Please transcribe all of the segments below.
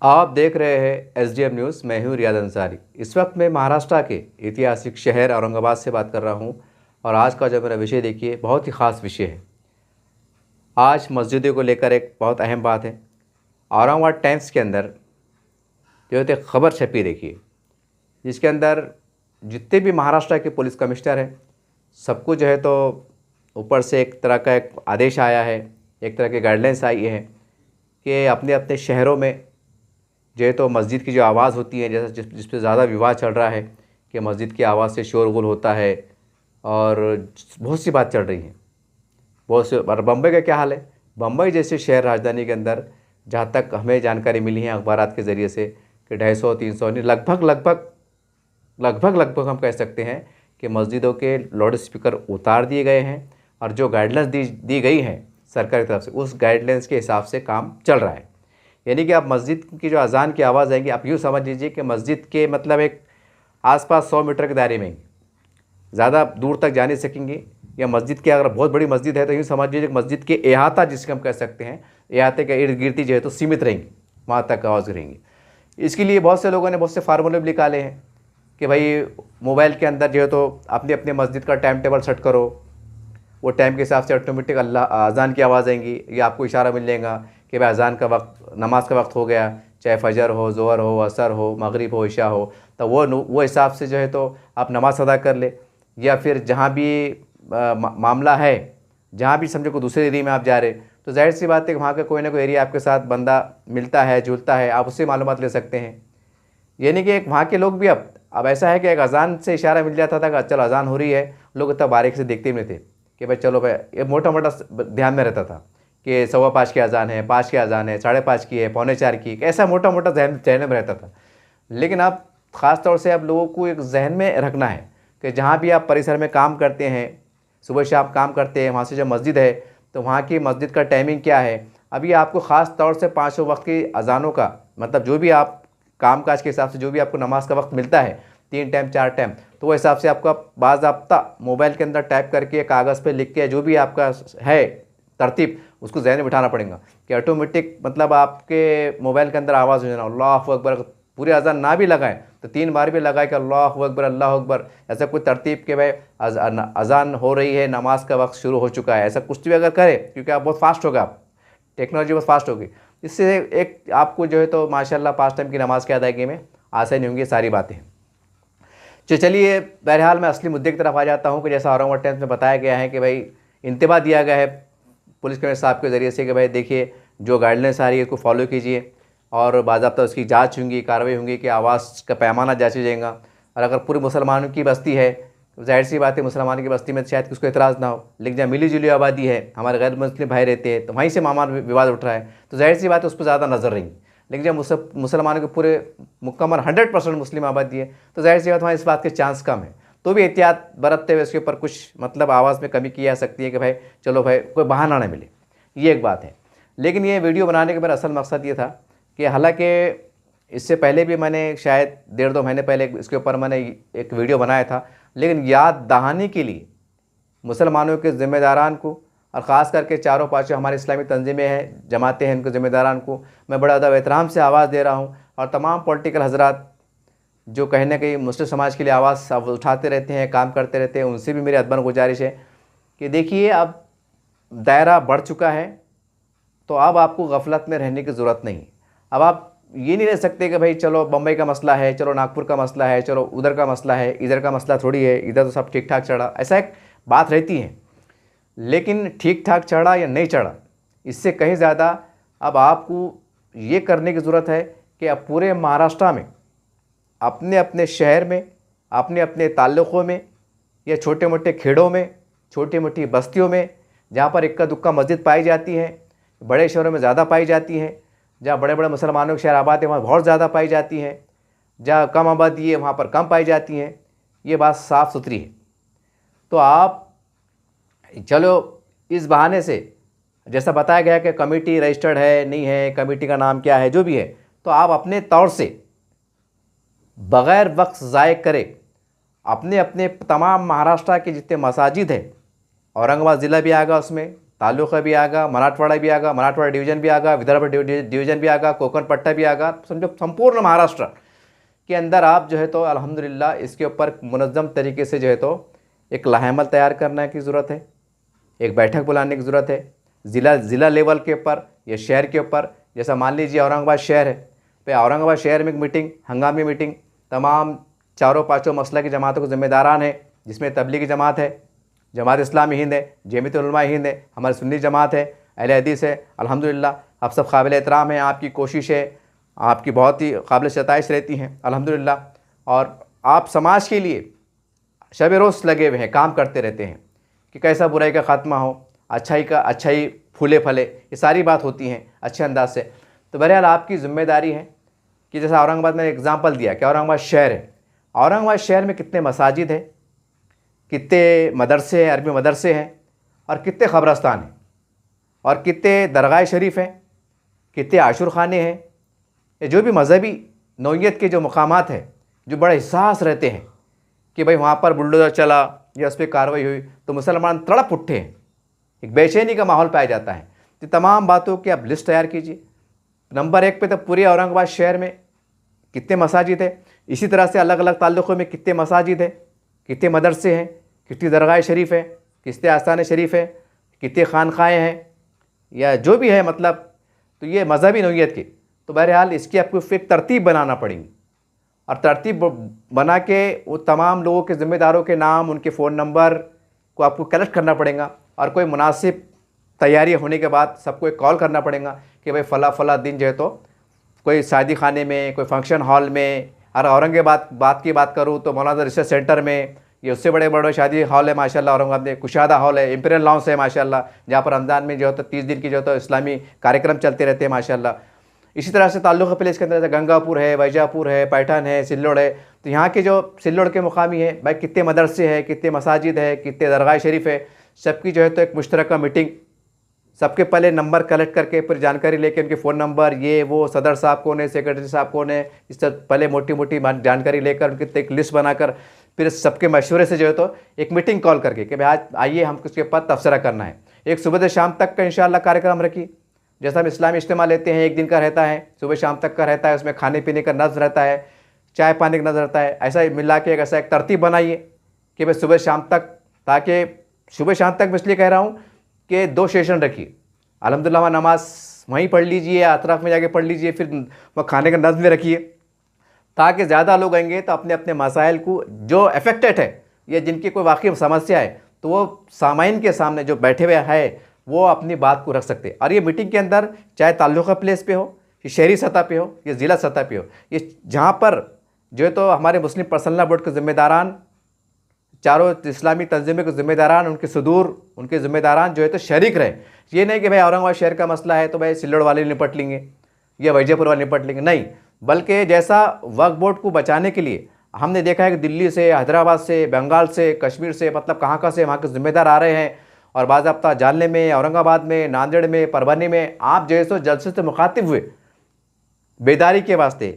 आप देख रहे हैं एसडीएम न्यूज़। मैं हूं रियाद अंसारी। इस वक्त मैं महाराष्ट्र के ऐतिहासिक शहर औरंगाबाद से बात कर रहा हूं और आज का जो मेरा विषय देखिए बहुत ही ख़ास विषय है। आज मस्जिदों को लेकर एक बहुत अहम बात है। औरंगाबाद टाइम्स के अंदर जो है खबर छपी देखिए, जिसके अंदर जितने भी महाराष्ट्र के पुलिस कमिश्नर हैं सबको जो है तो ऊपर से एक तरह का एक आदेश आया है, एक तरह की गाइडलाइंस आई है कि अपने अपने शहरों में जो है तो मस्जिद की जो आवाज़ होती है, जैसे जिस पे ज़्यादा विवाद चल रहा है कि मस्जिद की आवाज़ से शोरगुल होता है और बहुत सी बात चल रही है बहुत से। और बम्बई का क्या हाल है? बम्बई जैसे शहर राजधानी के अंदर जहाँ तक हमें जानकारी मिली है अखबारात के ज़रिए से कि 250-300 नहीं लगभग हम कह सकते हैं कि मस्जिदों के लाउड स्पीकर उतार दिए गए हैं और जो गाइडलाइंस दी गई हैं सरकार की तरफ से उस गाइडलाइंस के हिसाब से काम चल रहा है। यानी कि आप मस्जिद की जो अजान की आवाज़ आएगी, आप यूँ समझ लीजिए कि मस्जिद के मतलब एक आसपास 100 मीटर के दायरे में, ज़्यादा दूर तक जा नहीं सकेंगे। या मस्जिद की अगर बहुत बड़ी मस्जिद है तो यूँ समझ लीजिए कि मस्जिद के अहाता जिसके हम कह सकते हैं, अहाते के इर्द गिर्द जो है तो सीमित रहेंगी, वहाँ तक आवाज़ रहेंगी। इसके लिए बहुत से लोगों ने बहुत से फार्मूले भी निकाले हैं कि भाई मोबाइल के अंदर जो है तो अपने अपने मस्जिद का टाइम टेबल सेट करो, वो टाइम के हिसाब से ऑटोमेटिक अल्लाह अज़ान की आवाज़ आएंगी या आपको इशारा मिल जाएगा कि भाई अज़ान का वक्त, नमाज का वक्त हो गया, चाहे फजर हो, ज़ोहर हो, असर हो, मगरिब हो, इशा हो, तो वो हिसाब से जो है तो आप नमाज अदा कर ले। या फिर जहाँ भी मामला है, जहाँ भी समझो को दूसरे एरिया में आप जा रहे, तो जाहिर सी बात है कि वहाँ का कोई ना कोई एरिया आपके साथ बंदा मिलता है, जुलता है, आप उससे मालूमात ले सकते हैं। यानी कि एक वहाँ के लोग भी अब ऐसा है कि एक अज़ान से इशारा मिल जाता था कि चलो अज़ान हो रही है, लोग इतना बारीक से देखते भी नहीं थे कि भाई चलो भाई, ये मोटा मोटा ध्यान में रहता था कि 5:15 की अज़ान है, 5 की अज़ान है, 5:30 की है, 3:45 की, ऐसा मोटा मोटा जहन में रहता था। लेकिन अब ख़ास तौर से अब लोगों को एक जहन में रखना है कि जहाँ भी आप परिसर में काम करते हैं, सुबह शाम काम करते हैं, वहाँ से जब मस्जिद है तो वहाँ की मस्जिद का टाइमिंग क्या है। अभी आपको ख़ास तौर से 5 वक्त की अज़ानों का मतलब जो भी आप काम काज के हिसाब से जो भी आपको नमाज का वक्त मिलता है, 3 टाइम 4 टाइम, तो वो हिसाब से आपका बाज़ाब्ता मोबाइल के अंदर टाइप करके कागज़ पे लिख के जो भी आपका है तरतीब उसको ज़हन में बिठाना पड़ेगा कि ऑटोमेटिक मतलब आपके मोबाइल के अंदर आवाज़ हो जाना अल्लाहु अकबर। पूरे अज़ान ना भी लगाएं तो 3 बार भी लगाए कि अल्लाहु अकबर अल्लाहु अकबर, ऐसा कोई तरतीब के भाई अज़ान हो रही है, नमाज का वक्त शुरू हो चुका है, ऐसा कुछ भी अगर करें, क्योंकि आप बहुत फास्ट होगा, आप टेक्नोलॉजी बहुत फास्ट होगी, इससे एक आपको जो है तो माशाल्लाह 5 टाइम की नमाज की अदायगी में आसानी होंगी। सारी बातें हैं। तो चलिए बहरहाल मैं असली मुद्दे की तरफ आ जाता हूँ कि जैसा औरंगाबाद टाइम्स में बताया गया है कि भाई इंतबाह दिया गया है पुलिस कमिश्नर साहब के ज़रिए से कि भाई देखिए जो गाइडलाइंस आ रही है इसको फॉलो कीजिए और बाज़ाब्ता उसकी जांच होंगी, कार्रवाई होंगी कि आवाज़ का पैमाना जांचा जाएगा। और अगर पूरी मुसलमानों की बस्ती है तो जाहिर सी बात है मुसलमानों की बस्ती में शायद किसको एतराज़ ना हो, लेकिन जहाँ मिली जुली आबादी है, हमारे गैर मुस्लिम भाई रहते हैं, तो वहीं से मामला विवाद उठ रहा है, तो जाहिर सी बात है उस पर ज़्यादा नज़र रहेंगी। लेकिन जब मुसलमानों के पूरे मुकम्मल 100% मुस्लिम आबादी है तो जाहिर सी बात वहाँ इस बात के चांस कम है, तो भी एहतियात बरतते हुए इसके ऊपर कुछ मतलब आवाज़ में कमी की जा सकती है कि भाई चलो भाई कोई बहाना ना मिले, ये एक बात है। लेकिन ये वीडियो बनाने का मेरा असल मकसद ये था कि हालांकि इससे पहले भी मैंने शायद 1.5-2 महीने पहले इसके ऊपर मैंने एक वीडियो बनाया था, लेकिन याद दहानी के लिए मुसलमानों के ज़िम्मेदारान को और ख़ास करके 4-5 हमारी इस्लामी तंजीमें हैं, जमातें हैं, उनके ज़िम्मेदारान को मैं बड़ा अदब एहतराम से आवाज़ दे रहा हूँ। और तमाम पॉलिटिकल हजरात जो कहीं ना कहीं मुस्लिम समाज के लिए आवाज़ उठाते रहते हैं, काम करते रहते हैं, उनसे भी मेरी अदबन गुजारिश है कि देखिए अब दायरा बढ़ चुका है, तो अब आपको गफलत में रहने की ज़रूरत नहीं। अब आप ये नहीं रह सकते कि भाई चलो बम्बई का मसला है, चलो नागपुर का मसला है, चलो उधर का मसला है, इधर का मसला थोड़ी है, इधर तो सब ठीक ठाक चढ़ा, ऐसा एक बात रहती है। लेकिन ठीक ठाक चढ़ा या नहीं चढ़ा, इससे कहीं ज़्यादा अब आपको ये करने की ज़रूरत है कि अब पूरे महाराष्ट्र में अपने अपने शहर में, अपने अपने ताल्लुक़ों में या छोटे मोटे खेड़ों में, छोटी मोटी बस्तियों में जहाँ पर इक्का दुक्का मस्जिद पाई जाती हैं, बड़े शहरों में ज़्यादा पाई जाती हैं, जहाँ बड़े बड़े मुसलमानों के शहर आबाद है वहाँ बहुत ज़्यादा पाई जाती हैं, जहाँ कम आबादी है वहाँ पर कम पाई जाती हैं, ये बात साफ़ सुथरी है। तो आप चलो इस बहाने से जैसा बताया गया कि कमेटी रजिस्टर्ड है नहीं है, कमेटी का नाम क्या है, जो भी है, तो आप अपने तौर से बग़ैर वक्त ज़ाय करे अपने अपने तमाम महाराष्ट्र के जितने मसाजिद हैं, औरंगाबाद ज़िला भी आएगा उसमें, तालुका भी आएगा, मराठवाड़ा भी आएगा, मराठवाड़ा डिवीज़न भी आएगा, विदर्भ डिवीज़न भी आएगा, कोंकण पट्टा भी आएगा, समझो संपूर्ण महाराष्ट्र के अंदर आप जो है तो अल्हम्दुलिल्लाह इसके ऊपर मुनज़्ज़म तरीके से जो है तो एक लाहेमल तैयार करने की ज़रूरत है, एक बैठक बुलाने की ज़रूरत है, ज़िला लेवल के ऊपर या शहर के ऊपर। जैसा मान लीजिए औरंगाबाद शहर है, तो औरंगाबाद शहर में एक मीटिंग, हंगामी मीटिंग, तमाम चारों पाँचों मसला की जमातों के ज़िम्मेदारान हैं, जिसमें तबलीगी जमात है, जमात इस्लामी हिंद है, जमीयत उलमा हिंद है, हमारी सुन्नी जमात है, अहले हदीस है। अल्हम्दुलिल्लाह आप सब काबिल एहतराम हैं, आपकी कोशिश है, आपकी बहुत ही काबिल सताइश रहती हैं अल्हम्दुलिल्लाह। और आप समाज के लिए शब रोज़ लगे हुए हैं, काम करते रहते हैं कि कैसा बुराई का ख़ात्मा हो, अच्छाई फूले फले, ये सारी बात होती हैं अच्छे अंदाज से। तो बहरहाल आपकी ज़िम्मेदारी है कि जैसा औरंगाबाद में एग्ज़ाम्पल दिया कि औरंगाबाद शहर है, औरंगाबाद शहर में कितने मसाजिद हैं, कितने मदरसे हैं, अरबी मदरसे हैं, और कितने ख़बरस्तान हैं, और कितने दरगाह शरीफ हैं, कितने आशुर खाने हैं। ये जो भी मज़हबी नौइयत के जो मकामात हैं, जो बड़े हिसास रहते हैं कि भाई वहाँ पर बुलडोज़र चला या उस पर कार्रवाई हुई तो मुसलमान तड़प उठे हैं, एक बेचैनी का माहौल पाया जाता है। तो तमाम बातों की आप लिस्ट तैयार कीजिए। नंबर 1 पे तो पूरे औरंगाबाद शहर में कितने मसाजिद है, इसी तरह से अलग अलग ताल्लुक़ों में कितने मसाजिद है, कितने मदरसे हैं, कितनी दरगाह शरीफ है, कितने आस्थान शरीफ है, कितने खानखाएँ हैं, या जो भी है मतलब। तो ये मज़हबी नौइयत की, तो बहरहाल इसकी आपको फिर तरतीब बनाना पड़ेगी, और तरतीब बना के वो तमाम लोगों के ज़िम्मेदारों के नाम, उनके फ़ोन नंबर को आपको कलेक्ट करना पड़ेगा, और कोई मुनासिब तैयारी होने के बाद सबको एक कॉल करना पड़ेगा कि भाई फ़ला दिन जो है तो कोई शादी खाने में, कोई फंक्शन हॉल में, और औरंगाबाद की बात करूँ तो मौलाना रिसर्च सेंटर में, ये उससे बड़े बड़े शादी हॉल है माशाल्लाह औरंगाबाद में, कुशादा हॉल है, इंपीरियल लॉन्स है माशाल्लाह, जहाँ पर रमज़ान में जो है तो 30 दिन की जो है तो इस्लामी कार्यक्रम चलते रहते हैं माशाल्लाह। इसी तरह से ताल्लुक़ प्लेस के अंदर जैसे गंगापुर है, वैजापुर है, पैठन है, सिल्लोड़ है। तो यहाँ के जो सिल्लोड़ के मुकामी है भाई, कितने मदरसे हैं, कितने मसाजिद है, कितने दरगाह शरीफ है, सबकी जो है तो एक मुश्तरका मीटिंग, सबके पहले नंबर कलेक्ट करके फिर जानकारी लेके उनके फ़ोन नंबर, ये वो, सदर साहब कौन है, सेक्रेटरी साहब कौन है, इस तरह पहले मोटी मोटी जानकारी लेकर उनकी एक लिस्ट बनाकर फिर सबके मशवरे से जो है तो एक मीटिंग कॉल करके कि भाई आज आइए हम उसके ऊपर तबसरा करना है। एक सुबह से शाम तक का इंशाअल्लाह कार्यक्रम रखिए, जैसा हम इस्लामी इज्तिमा लेते हैं, एक दिन का रहता है, सुबह शाम तक का रहता है, उसमें खाने पीने का नज़्म रहता है, चाय पानी का नज़्म रहता है। ऐसा मिला के ऐसा एक तरतीब बनाइए कि भाई सुबह शाम तक, ताकि सुबह शाम तक मैं इसलिए कह रहा हूँ कि 2 सेशन रखिए। अल्हम्दुलिल्लाह वहाँ नमाज वहीं पढ़ लीजिए, अतराफ़ में जाके पढ़ लीजिए, फिर वह खाने का नज़्म में रखिए, ताकि ज़्यादा लोग आएंगे तो अपने अपने मसाइल को, जो अफेक्टेड है या जिनकी कोई वाकई समस्या है, तो वो सामाइन के सामने जो बैठे हुए है वो अपनी बात को रख सकते हैं। और ये मीटिंग के अंदर चाहे ताल्लुक़ा प्लेस पे हो, या शहरी सतह पे हो, या ज़िला सतह पे हो, ये जहाँ पर जो है तो हमारे मुस्लिम पर्सनल बोर्ड के ज़िम्मेदारान, चारों इस्लामी तंजीमों के ज़िम्मेदारान, उनके सदूर, उनके ज़िम्मेदारान जो है तो शरीक रहे। ये नहीं कि भाई औरंगाबाद शहर का मसला है तो भाई सिल्लोड़ वाले निपट लेंगे या वैजयपुर वाले निपट लेंगे, नहीं। बल्कि जैसा वक्फ बोर्ड को बचाने के लिए हमने देखा है कि दिल्ली से, हैदराबाद से, बंगाल से, कश्मीर से, मतलब कहाँ से वहाँ के ज़िम्मेदार आ रहे हैं, और बाज़ाब्ता जालने में, औरंगाबाद में, नांदेड़ में, परभनी में आप जो है सो जलसे से मुखातिब हुए बेदारी के वास्ते,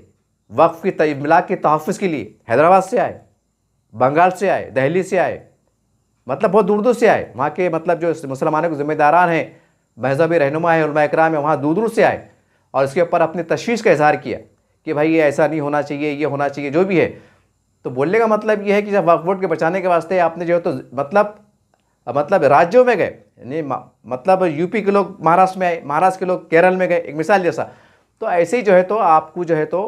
वक्फ की मिला के तहफ़्फ़ुज़ के लिए हैदराबाद से आए, बंगाल से आए, दिल्ली से आए, मतलब बहुत दूर दूर से आए। वहाँ के मतलब जो मुसलमानों के ज़िम्मेदारान हैं, मज़हबी रहनुमा है, उलमा इकराम है, वहाँ दूर दूर से आए और इसके ऊपर अपनी तशवीश का इज़हार किया कि भाई ये ऐसा नहीं होना चाहिए, ये होना चाहिए, जो भी है। तो बोलने का मतलब ये है कि जब वक्फ बोर्ड के बचाने के वास्ते आपने जो है तो मतलब राज्यों में गए, यानी मतलब यूपी के लोग महाराष्ट्र में आए, महाराष्ट्र के लोग केरल में गए, एक मिसाल जैसा। तो ऐसे ही जो है तो आपको जो है तो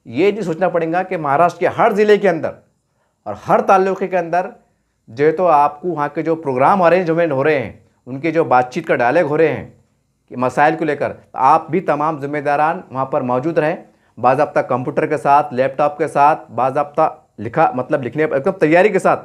ये नहीं सोचना पड़ेगा कि महाराष्ट्र के हर ज़िले के अंदर और हर ताल्लुक़े के अंदर जो है तो आपको वहाँ के जो प्रोग्राम अरेंजमेंट हो रहे हैं, उनके जो बातचीत का डायलॉग हो रहे हैं कि मसाइल को लेकर, तो आप भी तमाम ज़िम्मेदारान वहाँ पर मौजूद रहें, बाज़ाब्ता कंप्यूटर के साथ, लैपटॉप के साथ, बाज़ाब्ता लिखने एकदम तैयारी के साथ।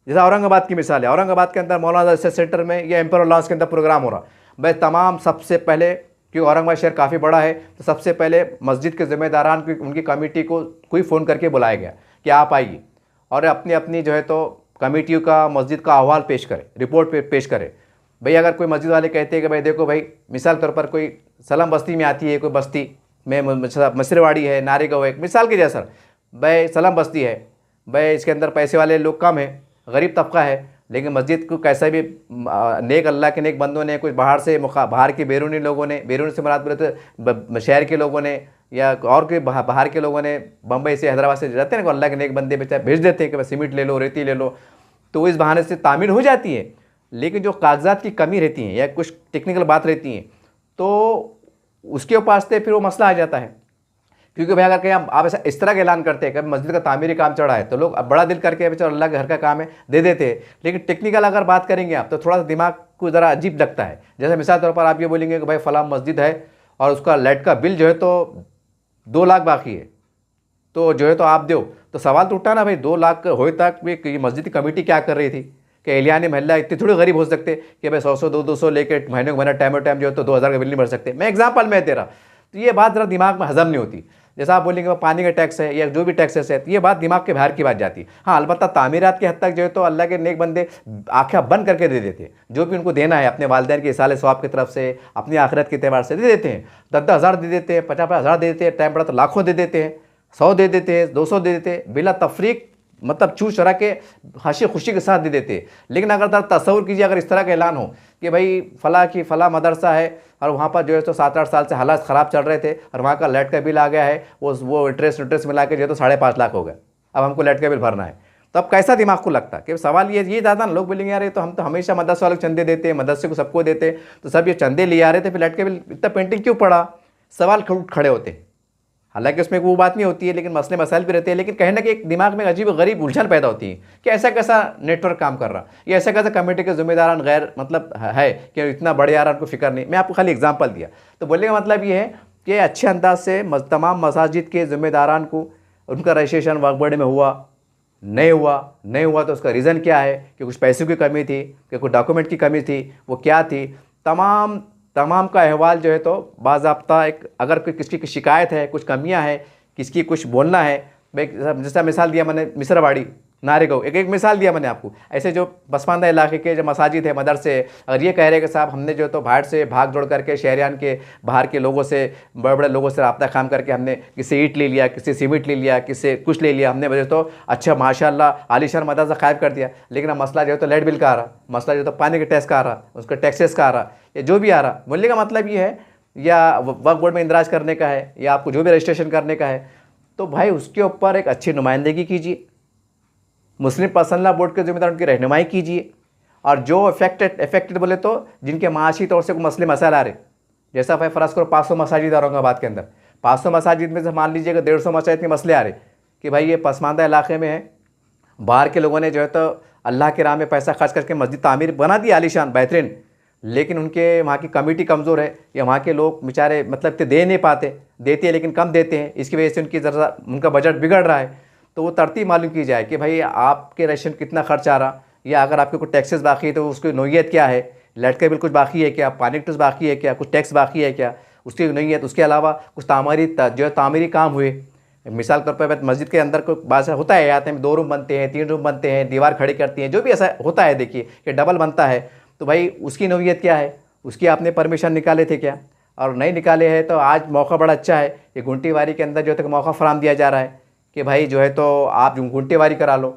जैसा औरंगाबाद की मिसाल है, औरंगाबाद के अंदर मौलाना रिसर्च सेंटर में या एम्पायर लॉन्स के अंदर प्रोग्राम हो रहा, भाई तमाम सबसे पहले, क्योंकि औरंगाबाद शहर काफ़ी बड़ा है, तो सबसे पहले मस्जिद के ज़िम्मेदारान की, उनकी कमेटी को कोई फ़ोन करके बुलाया गया कि आप आइए और अपनी अपनी जो है तो कमेटियों का, मस्जिद का अहवाल पेश करें, रिपोर्ट पेश करें। भाई अगर कोई मस्जिद वाले कहते हैं कि भाई देखो भाई, मिसाल तौर पर कोई सलम बस्ती में आती है, कोई बस्ती में मसरवाड़ी है, नारेगांव है, मिसाल के जैसा, भाई सलम बस्ती है, भाई इसके अंदर पैसे वाले लोग कम हैं, गरीब तबका है, लेकिन मस्जिद को कैसा भी नेक अल्लाह के नेक बंदों ने, कुछ बाहर के बैरूनी लोगों ने, बैरूनी से मुराद बोले तो शहर के लोगों ने या और के बाहर के लोगों ने, बम्बई से हैदराबाद से रहते हैं ना अल्लाह के नेक बंदे बेचारे भेज देते हैं कि बस सीमेंट ले लो, रेती ले लो, तो इस बहाने से तामीर हो जाती है। लेकिन जो कागजात की कमी रहती है या कुछ टेक्निकल बात रहती है तो उसके वास्ते फिर वो मसला आ जाता है। क्योंकि भाई अगर कहीं आप ऐसा इस तरह का ऐलान करते हैं कि मस्जिद का तामीरी काम चढ़ा है तो लोग अब बड़ा दिल करके चलो अल्लाह के घर का काम है दे देते हैं। लेकिन टेक्निकल अगर बात करेंगे आप तो थोड़ा सा दिमाग को ज़रा अजीब लगता है। जैसे मिसाल तौर पर आप ये बोलेंगे कि भाई फलां मस्जिद है और उसका लाइट का बिल जो है तो 2 लाख बाकी है, तो जो है तो आप दो, तो सवाल तो उठा ना भाई 2 लाख हो तक भी मस्जिद की कमेटी क्या कर रही थी कि एलियानी महल्ला इतने थोड़ी गरीब हो सकते कि भाई 100 200 लेके महीने को महीना टाइम जो है तो 2000 का बिल नहीं भर सकते। मैं एग्जाम्पल में दे रहा, तो ये बात ज़रा दिमाग में हजम नहीं होती। जैसा आप बोलेंगे पानी का टैक्स है या जो भी टैक्सेस है, तो ये बात दिमाग के बाहर की बात जाती है। हाँ अलबत्ता तामीरात की हद तक जो है तो अल्लाह के नेक बंदे आँखें बंद करके दे देते हैं, जो भी उनको देना है अपने वालिदैन के इसाले सवाब की तरफ से, अपनी आखिरत के एतबार से दे देते हैं। 10 हज़ार दे देते हैं, 50 हज़ार दे देते हैं, टाइम पड़ा तो लाखों दे देते हैं, 100 दे देते हैं, 200 दे देते हैं, बिला तफरीक मतलब चू चरा के हंसी खुशी के साथ दे देते हैं। लेकिन अगर तस्वुर कीजिए अगर इस तरह का ऐलान हो कि भाई फला मदरसा है और वहाँ पर जो है तो 7-8 साल से हालात ख़राब चल रहे थे और वहाँ का लाइट का बिल आ गया है, वो इंटरेस्ट मिला के जो है तो 5.5 लाख हो गया, अब हमको लाइट का बिल भरना है, तो अब कैसा दिमाग को लगता है कि सवाल ये ज़्यादा ना लोग बोलेंगे यार ये तो हम तो हमेशा मदरसे वाले चंदे देते हैं, मदरसे को सबको देते, तो सब ये चंदे ले आ रहे थे, फिर लाइट का बिल इतना पेंटिंग क्यों पड़ा, सवाल खड़े होते हैं। हालांकि उसमें वो बात नहीं होती है लेकिन मसले मसाइल भी रहते हैं। लेकिन कहीं ना कहीं एक दिमाग में अजीब गरीब उलझन पैदा होती है कि ऐसा कैसा नेटवर्क काम कर रहा, या ऐसा कैसा कमेटी के जिम्मेदारान गैर मतलब है कि इतना बड़े आ रहा उनको फिक्र नहीं। मैं आपको खाली एग्जांपल दिया, तो बोलने का मतलब ये है कि अच्छे अंदाज से तमाम मसाजिद के जिम्मेदारान को उनका रजिस्ट्रेशन वक्फ बोर्ड में हुआ नहीं हुआ तो उसका रीज़न क्या है, कि कुछ पैसों की कमी थी, कि कुछ डॉक्यूमेंट की कमी थी, वो क्या थी, तमाम का अहवाल जो है तो बाज़ाब्ता एक अगर कोई किसकी की शिकायत है, कुछ कमियां है, किसकी कुछ बोलना है। जैसा मिसाल दिया मैंने मिसरवाड़ी नारेगांव, एक मिसाल दिया मैंने आपको। ऐसे जो पसमानदा इलाके के जो मसाजिद है, मदरसे, अगर ये कह रहे कि साहब हमने जो तो बाहर से भाग जोड़ करके शहरियान के बाहर के लोगों से, बड़े बड़े लोगों से रब्ता काम करके हमने किसी ईंट ले लिया, किसी सीमेंट ले लिया, किसी कुछ ले लिया, हमने वजह तो अच्छा माशाल्लाह आलीशान मदरसा कायम कर दिया, लेकिन अब मसला जो है तो लाइट बिल का आ रहा, मसला जो तो पानी के टैक्स का आ रहा, उसका टैक्सेस का आ रहा, या जो भी आ रहा। बोलने का मतलब ये है या वक्फ बोर्ड में इंदराज करने का है या आपको जो भी रजिस्ट्रेशन करने का है, तो भाई उसके ऊपर एक अच्छी नुमाइंदगी कीजिए, मुस्लिम पर्सनल बोर्ड के जिम्मेदार उनकी रहनुमाई कीजिए, और जो इफेक्टेड बोले तो जिनके माशी तौर से कोई मसले मसाइल आ रहे, जैसा भाई फ़र्ज़ करो 500 मसाजिद औरंगाबाद के अंदर, 500 मसाजिद में से मान लीजिएगा 150 मसाजिद के मसले आ रहे कि भाई ये पसमानदा इलाके में है, बाहर के लोगों ने जो है तो अल्लाह के राह में पैसा खर्च करके मस्जिद तामीर बना दी आलीशान बेहतरीन, लेकिन उनके वहाँ की कमेटी कमज़ोर है या वहाँ के लोग बेचारे मतलब दे नहीं पाते, देते हैं लेकिन कम देते हैं, इसकी वजह से उनका बजट बिगड़ रहा है। तो वो तरतीब मालूम की जाए कि भाई आपके रेशन कितना खर्च आ रहा, या अगर आपके कुछ टैक्सेस बाकी है तो उसकी नोयत क्या है, लाइट का बिल कुछ बाकी है क्या, पानी का टैक्स बाकी है क्या, कुछ टैक्स बाकी है क्या, उसकी नोयत, उसके अलावा कुछ तामीरी काम हुए। मिसाल के तौर पर मस्जिद के अंदर कोई बात होता है, आते हैं 2 रूम बनते हैं, 3 रूम बनते हैं, दीवार खड़ी करती हैं, जो भी ऐसा होता है देखिए कि डबल बनता है, तो भाई उसकी नोयत क्या है, उसकी आपने परमिशन निकाले थे क्या, और नहीं निकाले हैं तो आज मौका बड़ा अच्छा है कि घुंटीवारी के अंदर जो है मौका फराम दिया जा रहा है कि भाई जो है तो आप घुंटीवारी करा लो।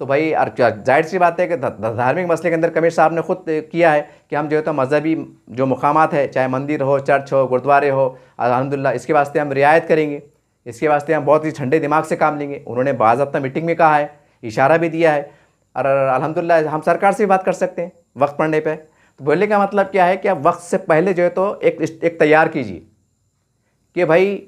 तो भाई जाहिर सी बात है कि धार्मिक मसले के अंदर कमिश्नर साहब ने खुद किया है कि हम जो है तो मजहबी जो मुकामात है, चाहे मंदिर हो, चर्च हो, गुरुद्वारे हो, अल्हम्दुलिल्लाह इसके वास्ते हम रियायत करेंगे, इसके वास्ते हम बहुत ही ठंडे दिमाग से काम लेंगे। उन्होंने बाज़ाब्ता मीटिंग में कहा है, इशारा भी दिया है, और अल्हम्दुलिल्लाह हम सरकार से भी बात कर सकते हैं वक्त पड़ने पर। तो बोलने का मतलब क्या है कि आप वक्त से पहले जो है तो एक तैयार कीजिए कि भाई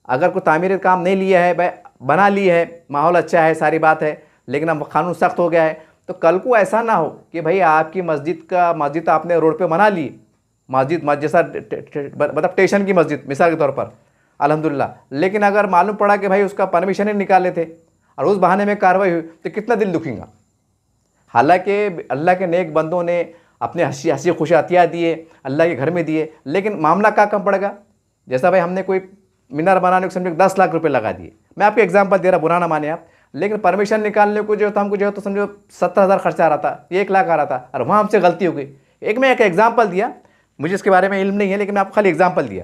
अगर कोई तामीर काम नहीं लिया है, भाई बना ली है, माहौल अच्छा है, सारी बात है, लेकिन अब कानून सख्त हो गया है, तो कल को ऐसा ना हो कि भाई आपकी मस्जिद आपने रोड पे बना ली, मस्जिद जैसा मतलब स्टेशन की मस्जिद मिसाल के तौर पर अल्हम्दुलिल्लाह, लेकिन अगर मालूम पड़ा कि भाई उसका परमिशन ही निकाले थे और उस बहाने में कार्रवाई हुई तो कितना दिल दुखेगा। हालांकि अल्लाह के नेक बंदों ने अपने हंसी खुशी अतिया दिए, अल्लाह के घर में दिए, लेकिन मामला क्या कम पड़ेगा। जैसा भाई हमने कोई मीनार बनाने को समझो 10 लाख रुपए लगा दिए, मैं आपको एग्जांपल दे रहा, बुरा ना माने आप, लेकिन परमिशन निकालने को जो था हमको जो है तो समझो 70,000 खर्चा आ रहा था, 1 लाख आ रहा था, और वहाँ हमसे गलती हो गई। मैं एक एग्जाम्पल दिया, मुझे इसके बारे में इल्म नहीं है, लेकिन मैं आपको खाली एग्जाम्पल दिया।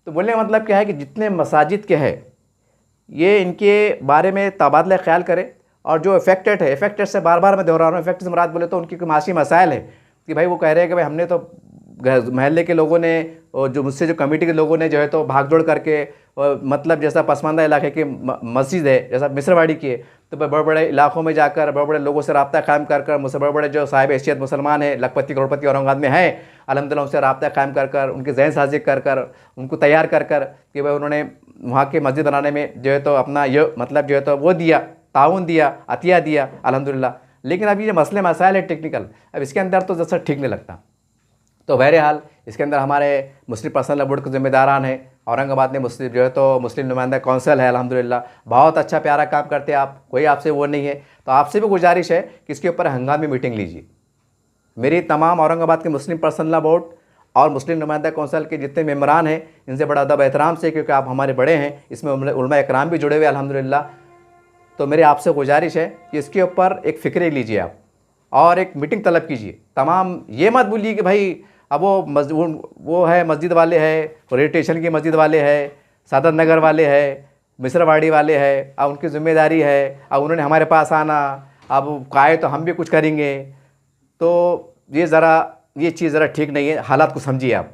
तो बोलने का मतलब क्या है कि जितने मसाजिद के हैं ये इनके बारे में तबादला ख्याल करें और जो अफेक्टेड है, अफेक्टेड से बार बार मैं दोहरा रहा हूँ, अफेक्टेड से मुराद बोले तो उनकी कोई माशी मसाइल है कि भाई वो कह रहे हैं कि भाई हमने तो महल्ले के लोगों ने और जो मुझसे जो कमेटी के लोगों ने जो है तो भागदौड़ करके मतलब जैसा पसमानदा इलाके की मस्जिद है, जैसा मिसरवाड़ी की है, तो बड़े बड़े इलाकों में जाकर बड़े बड़े लोगों से रब्ता कायम कर कर, मुझसे बड़े बड़े जो साहिब हैसियत मुसलमान हैं, लखपति करोड़पति औरंगाबाद में हैं, अल्हम्दुलिल्लाह उनसे रब्ता कायम कर कर, उनकी जहन साजी कर कर, उनको तैयार कर कर कि भाई उन्होंने वहाँ की मस्जिद बनाने में जो है तो अपना ये मतलब जो है तो वो दिया, ताउन दिया, अतिया दिया अल्हम्दुलिल्लाह। लेकिन अभी ये मसले मसाइल है टेक्निकल, अब इसके अंदर तो जैसा ठीक नहीं लगता। तो बहरहाल इसके अंदर हमारे मुस्लिम पर्सनल लॉ बोर्ड के ज़िम्मेदारान हैं, औरंगाबाद में मुस्लिम जो है तो मुस्लिम नुमाइंदा कौंसिल है अल्हम्दुलिल्लाह, बहुत अच्छा प्यारा काम करते हैं आप, कोई आपसे वो नहीं है। तो आपसे भी गुजारिश है कि इसके ऊपर हंगामी मीटिंग लीजिए। मेरी तमाम औरंगाबाद के मुस्लिम पर्सनल लॉ बोर्ड और मुस्लिम नुमाइंदा कौंसिल के जितने मेम्बरान हैं इनसे बड़ा अदब एहतराम से, क्योंकि आप हमारे बड़े हैं, इसमें उलमा इकराम भी जुड़े हुए अल्हम्दुलिल्लाह। तो मेरी आपसे गुजारिश है कि इसके ऊपर एक फ़िक्र लीजिए आप और एक मीटिंग तलब कीजिए। तमाम ये मत बोलिए कि भाई अब वो है मस्जिद वाले है, रेलवे स्टेशन की मस्जिद वाले है, सादत नगर वाले है, मिसरवाड़ी वाले है, अब उनकी ज़िम्मेदारी है, अब उन्होंने हमारे पास आना, अब कहे तो हम भी कुछ करेंगे। तो ये चीज़ ज़रा ठीक नहीं है, हालात को समझिए आप।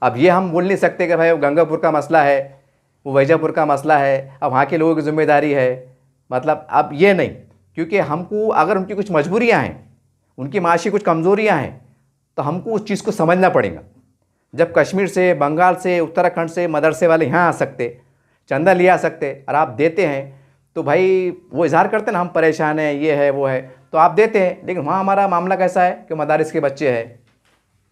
अब ये हम बोल नहीं सकते कि भाई वो गंगापुर का मसला है, वो वैजापुर का मसला है, अब वहाँ के लोगों की ज़िम्मेदारी है, मतलब अब ये नहीं, क्योंकि हमको अगर उनकी कुछ मजबूरियाँ हैं, उनकी माशी कुछ कमज़ोरियाँ हैं, तो हमको उस चीज़ को समझना पड़ेगा। जब कश्मीर से, बंगाल से, उत्तराखंड से मदरसे वाले यहाँ आ सकते, चंदा ले आ सकते और आप देते हैं, तो भाई वो इजहार करते ना हम परेशान हैं, ये है वो है, तो आप देते हैं। लेकिन वहाँ हमारा मामला कैसा है कि मदारिस के बच्चे हैं,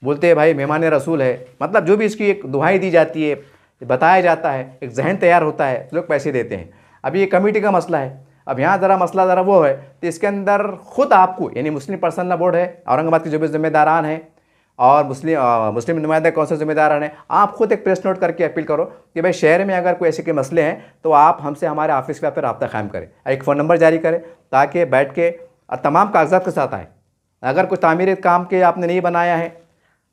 बोलते हैं भाई मेहमान रसूल है, मतलब जो भी इसकी एक दुहाई दी जाती है, बताया जाता है, एक जहन तैयार होता है, लोग पैसे देते हैं। अभी ये कमेटी का मसला है, अब यहाँ ज़रा मसला ज़रा वो है, तो इसके अंदर ख़ुद आपको यानी मुस्लिम पर्सनल लॉ बोर्ड है औरंगाबाद के जो भी ज़िम्मेदारान हैं और मुस्लिम नुमाइंदा कौंसिल ज़िम्मेदारान हैं, आप ख़ुद एक प्रेस नोट करके अपील करो कि भाई शहर में अगर कोई ऐसे के मसले हैं तो आप हमसे हमारे ऑफिस पे पर रब्ता कायम करें, एक फ़ोन नंबर जारी करें ताकि बैठ के और तमाम कागजात के साथ आए। अगर कुछ तामीरी काम के आपने नहीं बनाया है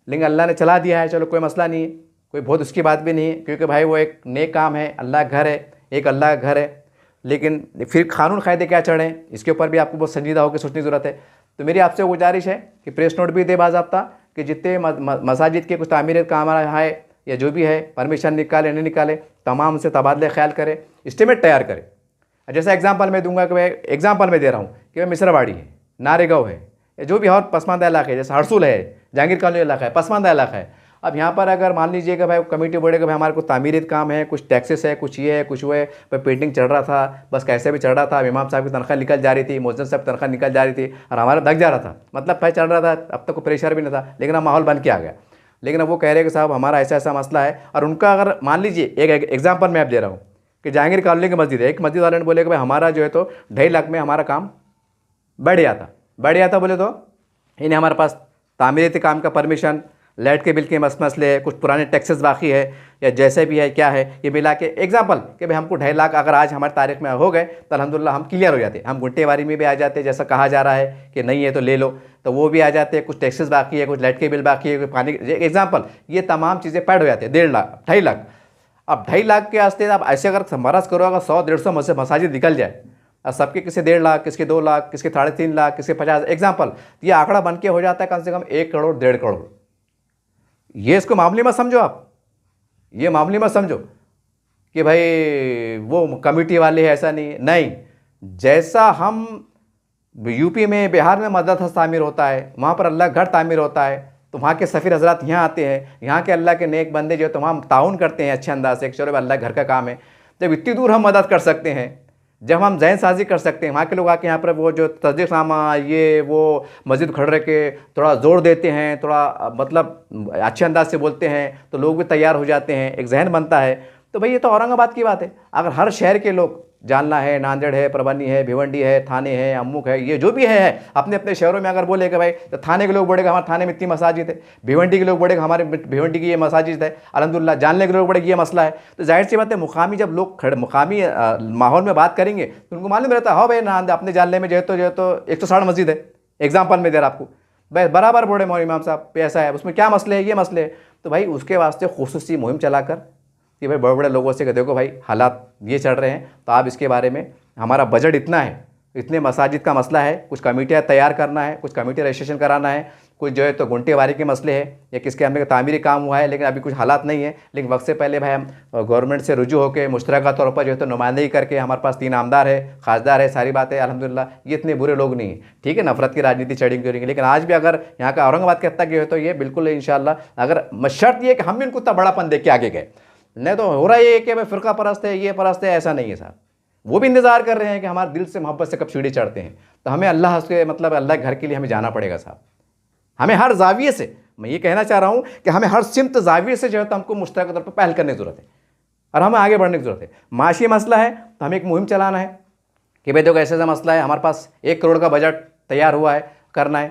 लेकिन अल्लाह ने चला दिया है, चलो कोई मसला नहीं है, कोई बहुत उसकी बात भी नहीं है, क्योंकि भाई वो एक नेक काम है, अल्लाह का घर है, एक अल्लाह का घर है। लेकिन फिर कानून कायदे क्या चढ़ें, इसके ऊपर भी आपको बहुत संजीदा होकर सोचने की ज़रूरत है। तो मेरी आपसे गुजारिश है कि प्रेस नोट भी दे बाज़ाब्ता कि जितने मसाजिद के कुछ तामीर काम है या जो भी है, परमिशन निकाले नहीं निकाले, तमाम से तबादले ख्याल करें, इस्टीमेट तैयार करें। जैसा एग्जांपल मैं दूंगा कि मैं एग्जांपल में दे रहा हूँ कि भाई मिसरवाड़ी है, नारेगांव है, या जो भी और पसमानदा इलाका है, जैसे हरसुल है, जहांगीर कॉलोनी इलाका है, पसमानदा इलाका है। अब यहाँ पर अगर मान लीजिएगा भाई कमेटी बोलेगा भाई हमारे को तामीरी काम है, कुछ टैक्सेस है, कुछ ये है, कुछ वो है, भाई पेंटिंग चल रहा था, बस कैसे भी चल रहा था, इमाम साहब की तनख्वाह निकल जा रही थी, मुअज्जिन साहब की तनख्वाह निकल जा रही थी और हमारा दग जा रहा था, मतलब भाई चल रहा था, अब तक कोई प्रेशर भी नहीं था, लेकिन अब माहौल बन के आ गया। लेकिन अब वो कह रहे हैं कि साहब हमारा ऐसा ऐसा मसला है, और उनका अगर मान लीजिए एक एग्जाम्पल मैं आप दे रहा हूँ कि जहांगीर कॉलोनी की मस्जिद है, एक मस्जिद वाले ने बोले कि भाई हमारा जो है तो 2.5 लाख में हमारा काम बढ़ गया था बोले तो इन्हें हमारे पास तामीराती काम का परमिशन, लाइट के बिल के मसले है, कुछ पुराने टैक्सेस बाकी है या जैसे भी है क्या है, ये मिला के एग्जाम्पल कि भाई हमको 2.5 लाख अगर आज हमारी तारीख में हो गए तो अल्हम्दुलिल्लाह हम क्लियर हो जाते, हम गुंटेवारी में भी आ जाते, जैसा कहा जा रहा है कि नहीं है तो ले लो, तो वो भी आ जाते हैं, कुछ टैक्सेस बाकी है, कुछ लाइट के बिल बाकी है, कुछ पानी एग्जाम्पल, ये तमाम चीज़ें पैड हो जाते हैं 1.5 लाख 2.5 लाख। अब 2.5 लाख के वास्ते आप ऐसे अगर मरस करो, अगर 100-150 मसाजिद निकल जाए और सबके किसी 1.5 लाख, किसके 2 लाख, किसके 3.5 लाख, किसके 50 एग्जाम्पल, ये आंकड़ा बन के हो जाता है कम से कम 1 करोड़ 1.5 करोड़। ये इसको मामले मत समझो आप, ये मामले मत समझो कि भाई वो कमेटी वाले हैं, ऐसा नहीं, जैसा हम यूपी में, बिहार में मदरसा तामीर होता है, वहाँ पर अल्लाह घर तामीर होता है, तो वहाँ के सफ़ीर हजरात यहाँ आते हैं, यहाँ के अल्लाह के नेक बंदे जो तो वहाँ ताउन करते हैं अच्छे अंदाज से, चलो अल्लाह घर का काम है। जब इतनी दूर हम मदद कर सकते हैं, जब हम जहन साजी कर सकते हैं, वहाँ के लोग आके यहाँ पर वो जो तस्दीक नामा ये वो मस्जिद खड़ रहे के थोड़ा ज़ोर देते हैं, थोड़ा मतलब अच्छे अंदाज से बोलते हैं, तो लोग भी तैयार हो जाते हैं, एक जहन बनता है। तो भाई ये तो औरंगाबाद की बात है। अगर हर शहर के लोग, जालना है, नांदेड़ है, परभनी है, भिवंडी है, थाने है, अम्मुक है, ये जो भी है अपने अपने शहरों में अगर बोले कि भाई, तो थाने के लोग बोलेगा हमारे थाने में इतनी मसाजिद है, भिवंडी के लोग बोलेगा हमारे भिवंडी की ये मसाजिद है अल्हम्दुलिल्लाह, जानने के लोग बोलेगा ये मसला है। तो जाहिर सी बात है मुकामी जब लोग मुकामी माहौल में बात करेंगे तो उनको मालूम रहता है, हाँ भाई नांद अपने जानने में जो है तो 160 मस्जिद है, एग्जाम्पल में दे रहा आपको, भाई बराबर बोले मौलवी इमाम साहब पे ऐसा है, उसमें क्या मसले है, ये मसले है। तो भाई उसके वास्ते खुसूसी मुहिम चलाकर कि भाई बड़े बड़े लोगों से कि देखो भाई हालात ये चल रहे हैं, तो आप इसके बारे में, हमारा बजट इतना है इतने मसाजिद का मसला है, कुछ कमेटियाँ तैयार करना है, कुछ कमेटी रजिस्ट्रेशन कराना है, कुछ जो है तो गुंटेवारी के मसले हैं या किसके हमने तामीरी काम हुआ है लेकिन अभी कुछ हालात नहीं है, लेकिन वक्त से पहले भाई हम गवर्नमेंट से रुजू होकर मुश्तरका तौर पर जो है तो नुमाइंदगी करके, हमारे पास 3 आमदार है, खासदार है, सारी बातें अल्हम्दुलिल्लाह, ये इतने बुरे लोग नहीं हैं। ठीक है, नफरत की राजनीति चढ़ेंगे, लेकिन आज भी अगर यहाँ का औरंगाबाद के हत्या की हो तो ये बिल्कुल इंशाल्लाह, अगर शर्त ये कि हम भी उनको इतना बड़ापन देख के आगे गए, नहीं तो हो रहा है ये कि भाई फ़िरका परस्त है, ये परस्त है, ऐसा नहीं है साहब। वो भी इंतज़ार कर रहे हैं कि हमारे दिल से मोहब्बत से कब सीढ़ी चढ़ते हैं, तो हमें अल्लाह के मतलब अल्लाह के घर के लिए हमें जाना पड़ेगा साहब। हमें हर जाविये से, मैं ये कहना चाह रहा हूँ कि हमें हर सिमत जाविये से जो है तो हमको मुश्तरका तौर पर पहल करने की ज़रूरत है और हमें आगे बढ़ने की ज़रूरत है। माशी मसला है तो हमें एक मुहिम चलाना है कि भाई देखो ऐसा ऐसा मसला है, हमारे पास 1 करोड़ का बजट तैयार हुआ है, करना है,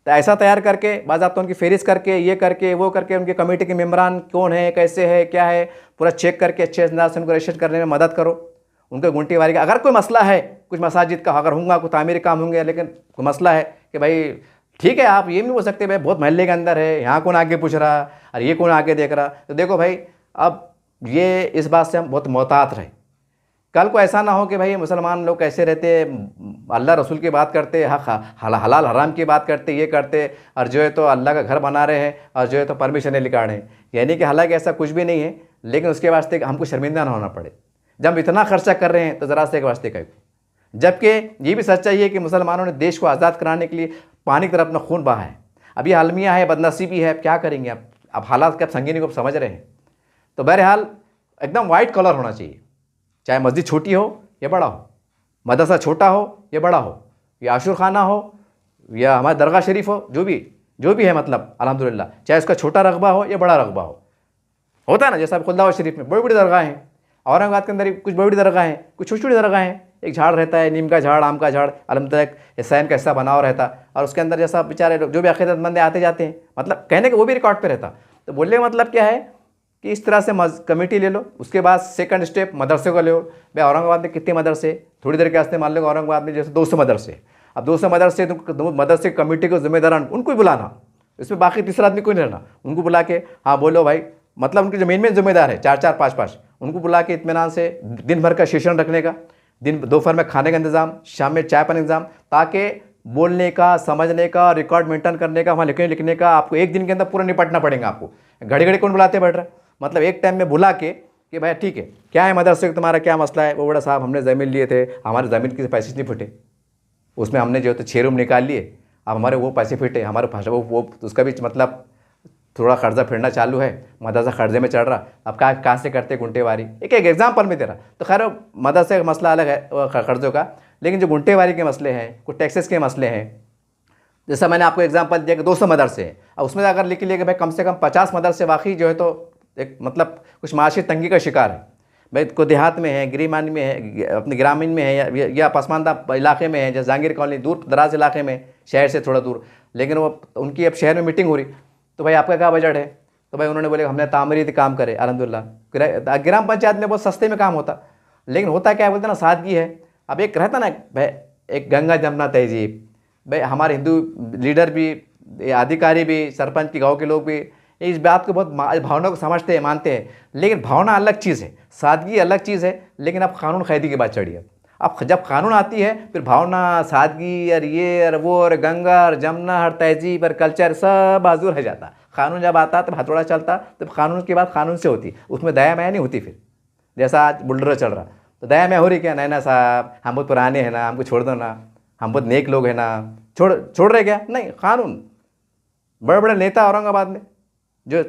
तो ऐसा तैयार करके बाज़ाब्ता उनकी फहरिस्त करके, ये करके वो करके, उनके कमेटी के मेम्बरान कौन है, कैसे है, क्या है, पूरा चेक करके अच्छे अंदाज से उनको रजिस्टर करने में मदद करो। उनके गुंटेवारी का अगर कोई मसला है, कुछ मसाजिद का अगर होंगे, कोई तामीरी काम होंगे, लेकिन कोई मसला है कि भाई ठीक है, आप ये नहीं बोल सकते भाई बहुत महल्ले के अंदर है, यहाँ कौन आगे पूछ रहा और ये कौन आगे देख रहा। तो देखो भाई, अब ये इस बात से हम बहुत मोहतात रहे, कल को ऐसा ना हो कि भाई मुसलमान लोग कैसे रहते, अल्लाह रसूल की बात करते, हलाल हराम की बात करते, ये करते, और जो है तो अल्लाह का घर बना रहे हैं और जो है तो परमिशनें निकाल रहे हैं। यानी कि हालांकि ऐसा कुछ भी नहीं है, लेकिन उसके वास्ते हमको शर्मिंदा ना होना पड़े। जब हम इतना खर्चा कर रहे हैं तो ज़रा से एक वास्ते का, जबकि ये भी सच्चाई है कि मुसलमानों ने देश को आज़ाद कराने के लिए पानी की तरफ अपना खून बहा है। अभी आलमिया है, बदनसीबी है, क्या करेंगे अब हालात के संगीनी को समझ रहे हैं। तो बहरहाल एकदम वाइट कलर होना चाहिए, चाहे मस्जिद छोटी हो या बड़ा हो, मदरसा छोटा हो या बड़ा हो, या आशुर खाना हो या हमारा दरगाह शरीफ हो, जो भी है, मतलब अल्हम्दुलिल्लाह, चाहे उसका छोटा रकबा हो या बड़ा रकबा हो। होता है ना, जैसा खुल्दा शरीफ में बड़ी बड़ी दरगाह हैं, औरंगाबाद के अंदर कुछ बड़ी बड़ी दरगाह हैं, कुछ छोटी छोटी दरगाह हैं, एक झाड़ रहता है, नीम का झाड़, आम का झाड़, अल्हम्दुलिल्लाह सैन का हिस्सा बना हुआ रहता, और उसके अंदर जैसा बेचारे लोग जो भी अक़ीदतमंद आते जाते हैं, मतलब कहने के वो भी रिकॉर्ड पे रहता। तो बोलने का मतलब क्या है कि इस तरह से कमेटी ले लो, उसके बाद सेकंड स्टेप मदरसे को ले लो। भाई औरंगाबाद में कितने मदरसे, थोड़ी देर के वास्ते मान लो औरंगाबाद में जैसे 200 मदरसे, अब 200 मदरसे, तो मदरसे कमेटी के जिम्मेदारान उनको ही बुलाना, इसमें बाकी तीसरा आदमी कोई नहीं रहना, उनको बुला के हाँ बोलो भाई, मतलब उनके जो मेन जिम्मेदार है 4-4 5-5, उनको बुला के इत्मीनान से दिन भर का सेशन रखने का, दोपहर में खाने का इंतज़ाम, शाम में चाय पानी इंतज़ाम, ताकि बोलने का, समझने का, रिकॉर्ड मेंटेन करने का, वहाँ लिखने का आपको एक दिन के अंदर पूरा निपटना पड़ेगा। आपको घड़ी घड़ी कौन बुलाते बैठ रहा है, मतलब एक टाइम में बुला के कि भाई ठीक है, क्या है मदरसे का तुम्हारा क्या मसला है, वो बड़ा साहब हमने ज़मीन लिए थे, हमारे ज़मीन के पैसे नहीं फटे, उसमें हमने जो है तो 6 रूम निकाल लिए, अब हमारे वो पैसे फिटे, हमारे भाषा वो उसका भी मतलब थोड़ा कर्जा फिरना चालू है, मदरसा कर्जे में चढ़ रहा, अब कहाँ से करते गुंटेवारी। एक एग्जाम्पल में दे रहा। तो खैर मदरसे का मसला अलग है कर्जों का, लेकिन जो गुंटेवारी के मसले हैं, कुछ टैक्सेस के मसले हैं, जैसा मैंने आपको एग्जांपल दिया कि 200 मदरसे हैं, अब उसमें अगर लिख लिया कि भाई कम से कम 50 मदरसे वाकई जो है तो एक मतलब कुछ माशी तंगी का शिकार है, भाई को देहात में है, गिरिमान में है, अपने ग्रामीण में है, या पसमानदा इलाके में है, जैसे जहांगीर कॉलोनी, दूर दराज इलाके में, शहर से थोड़ा दूर, लेकिन वो उनकी अब शहर में मीटिंग हो रही, तो भाई आपका क्या बजट है, तो भाई उन्होंने बोले हमने तामीरी काम करे, अल्हम्दुलिल्लाह ग्राम पंचायत में बहुत सस्ते में काम होता, लेकिन होता क्या बोलते ना, सादगी है। अब एक रहता ना भाई, एक गंगा जमुना तहजीब, भाई हमारे हिंदू लीडर भी, अधिकारी भी, सरपंच की गाँव के लोग भी इस बात को बहुत भावना को समझते हैं, मानते हैं, लेकिन भावना अलग चीज़ है, सादगी अलग चीज़ है। लेकिन अब कानून कैदी की बात चढ़ी है, अब जब कानून आती है फिर भावना, सादगी और ये और वो और गंगा और जमुना और तहजीब और कल्चर सब बाजू रह जाता। कानून जब आता तब हथौड़ा चलता, तब कानून की बात कानून से होती, उसमें दया माया नहीं होती। फिर जैसा आज बुलडोजर चल रहा, तो दया माया हो रही क्या, नैना साहब हम बहुत पुराने हैं ना, हमको छोड़ दो ना, हम बहुत नेक लोग हैं ना, छोड़ रहे क्या, नहीं कानून। बड़े बड़े नेता औरंगाबाद में जो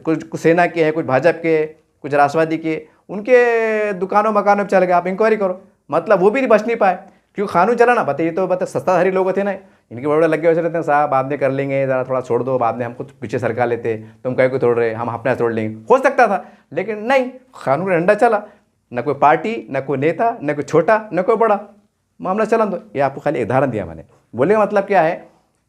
कुछ सेना के हैं, कुछ भाजपा के, कुछ राष्ट्रवादी के, उनके दुकानों मकानों में चल गए, आप इंक्वायरी करो, मतलब वो भी बच नहीं पाए, क्योंकि कानून चला ना। बताइए तो सत्ताधारी लोग थे ना, इनके बड़े लगे हुए रहते हैं, साहब बाद में कर लेंगे, ज़रा थोड़ा छोड़ दो, बाद में हमको पीछे सरका लेते, तुम कहीं को तोड़ रहे, हम अपने तोड़ लेंगे, हो सकता था, लेकिन नहीं, कानून का डंडा चला, न कोई पार्टी, न कोई नेता, न कोई छोटा, न कोई बड़ा, मामला चला दो। ये आपको खाली उदाहरण दिया मैंने। बोले का मतलब क्या है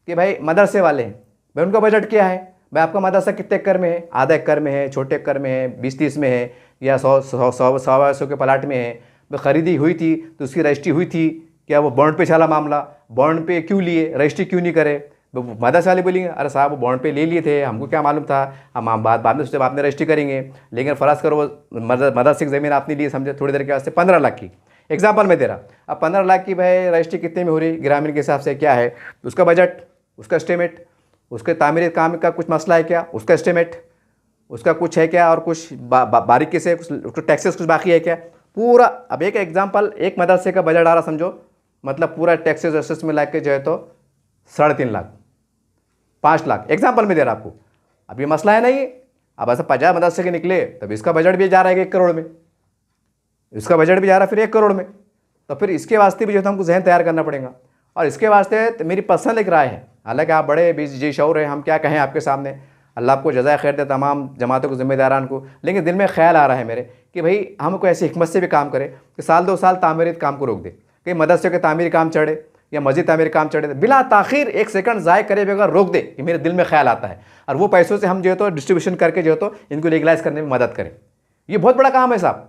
कि भाई मदरसे वाले हैं, भाई उनका बजट क्या है, भाई आपका मदरसा कितने एकड़ में है, आधा एकड़ में है, छोटे एकड़ में है, 20-30 में है, या 100 के प्लाट में है, खरीदी हुई थी तो उसकी रजिस्ट्री हुई थी क्या, वो बॉन्ड पे चला मामला, बॉन्ड पे क्यों लिए, रजिस्ट्री क्यों नहीं करे। मदरसे वाले बोलेंगे अरे साहब वो बॉन्ड पे ले लिए थे, हमको क्या मालूम था, हम बाद में सोचे आपने रजिस्ट्री करेंगे। लेकिन फ़र्ज़ करो वो मदरसे की ज़मीन आपने ली, समझे थोड़ी देर के वास्ते 15 लाख की, एग्जाम्पल मैं दे रहा। अब 15 लाख की भाई रजिस्ट्री कितने में हो रही ग्रामीण के हिसाब से क्या है, उसका बजट, उसका एस्टिमेट, उसके तामीरी काम का कुछ मसला है क्या, उसका एस्टिमेट, उसका कुछ है क्या, और कुछ बारीकी से उसको टैक्सेस कुछ बाकी है क्या, पूरा। अब एक एग्जाम्पल, एक मदरसे का बजट आ रहा समझो, मतलब पूरा टैक्सेस वेक्सेस में ला के जो है तो 3.5 लाख, 5 लाख, एग्जाम्पल में दे रहा आपको। अब ये मसला है नहीं, अब ऐसा 50 मदरसे के निकले तब इसका बजट भी जा रहा है 1 करोड़ में, इसका बजट भी जा रहा है फिर 1 करोड़ में। तो फिर इसके वास्ते भी जो है हमको जहन तैयार करना पड़ेगा। और इसके वास्ते तो मेरी पर्सनल एक राय है, हालांकि आप बड़े जी शौर हैं, हम क्या कहें आपके सामने, अल्लाह आपको जज़ाए खैर दे तमाम जमातों को, ज़िम्मेदारान को। लेकिन दिल में ख्याल आ रहा है मेरे कि भाई हम कोई ऐसी हिकमत से भी काम करें कि साल 2 साल तामीरी काम को रोक दे, कि मदरसे के तामीरी काम चढ़े या मस्जिद तामीरी काम चढ़े, बिला ताखीर 1 सेकंड ज़ाय करे बगैर रोक दे, कि मेरे दिल में ख्याल आता है। और वो पैसों से हम जो है तो डिस्ट्रीब्यूशन करके जो है तो इनको लीगलाइज करने में मदद करें। ये बहुत बड़ा काम है साहब,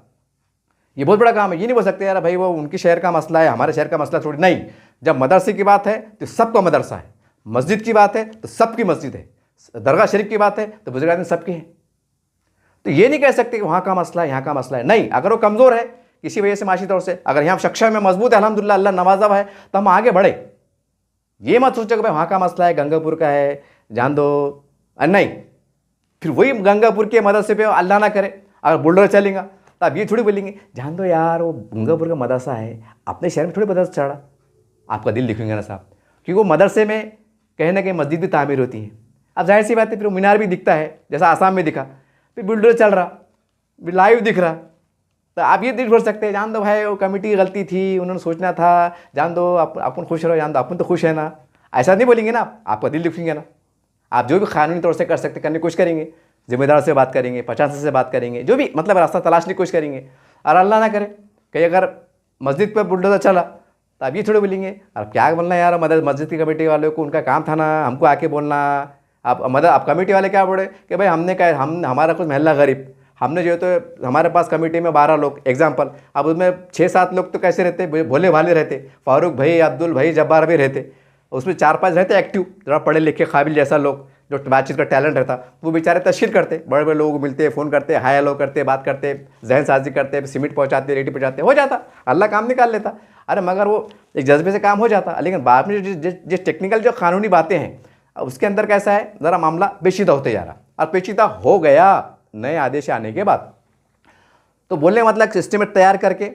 ये बहुत बड़ा काम है। ये नहीं बोल सकते यार भाई वो उनके शहर का मसला है, हमारे शहर का मसला थोड़ी नहीं। जब मदरसे की बात है तो सबका मदरसा है, मस्जिद की बात है तो सबकी मस्जिद है, दरगाह शरीफ की बात है तो बुजुर्ग आदमी सबके हैं। तो ये नहीं कह सकते कि वहाँ का मसला है, यहाँ का मसला है। नहीं, अगर वो कमज़ोर है किसी वजह से माशी तौर से, अगर यहाँ सक्षम में मजबूत है, अल्हम्दुलिल्लाह अल्लाह नवाजा है, तो हम आगे बढ़े। ये मत सोचो कि भाई वहाँ का मसला है, गंगापुर का है, जान दो। नहीं, फिर वही गंगापुर के मदरसे पे अल्लाह ना करे अगर बुलडोजर चलेगा तो आप ये थोड़ी बोलेंगे जान दो यार वो गंगापुर का मदरसा है, अपने शहर में थोड़ी मदरसा चढ़ा। आपका दिल लिखेंगे ना साहब, क्योंकि वो मदरसे में कहीं ना कहीं मस्जिद भी तामीर होती है। अब जाहिर सी बात है फिर वो मीनार भी दिखता है जैसा आसाम में दिखा, फिर बुलडोजर चल रहा, फिर लाइव दिख रहा। तो आप ये दिल बोल सकते हैं जान दो भाई वो कमेटी की गलती थी, उन्होंने सोचना था, जान दो अपन खुश रहो, जान दो अपन तो खुश है ना। ऐसा नहीं बोलेंगे ना, आपका दिल लिखेंगे ना। आप जो भी कानूनी तौर से कर सकते करने की कोशिश करेंगे, जिम्मेदार से बात करेंगे, 50 से बात करेंगे, जो भी मतलब रास्ता तलाशने की कोशिश करेंगे। और अल्लाह ना करे कहीं अगर मस्जिद पर बुलडोजर चला तो आप ये थोड़े बोलेंगे अब क्या बोलना यार, मस्जिद की कमेटी वालों को उनका काम था ना हमको आके बोलना। आप कमेटी वाले क्या बोले कि भाई हमने कहा हमारा कुछ महल्ला गरीब, हमने जो है तो हमारे पास कमेटी में 12 लोग एग्जाम्पल, अब उसमें 6-7 लोग तो कैसे रहते, भोले भाले रहते, फारूक भाई, अब्दुल भाई, जब्बार भी रहते, उसमें 4-5 रहते एक्टिव, जरा पढ़े लिखे काबिल जैसा लोग जो बातचीत का टैलेंट रहता, वो बेचारे तशहीर करते, बड़े बड़े लोगों को मिलते, फ़ोन करते, हाय हेलो करते, बात करते, जहन साजी करते, सीमेंट पहुँचाते, रेडी पहुँचाते, हो जाता, अल्लाह काम निकाल लेता। अरे मगर वो एक जज्बे से काम हो जाता। लेकिन बाद में जिस टेक्निकल जो कानूनी बातें हैं उसके अंदर कैसा है, ज़रा मामला पेचीदा होते जा रहा, और पेचीदा हो गया नए आदेश आने के बाद। तो बोलने मतलब सिस्टमेट तैयार करके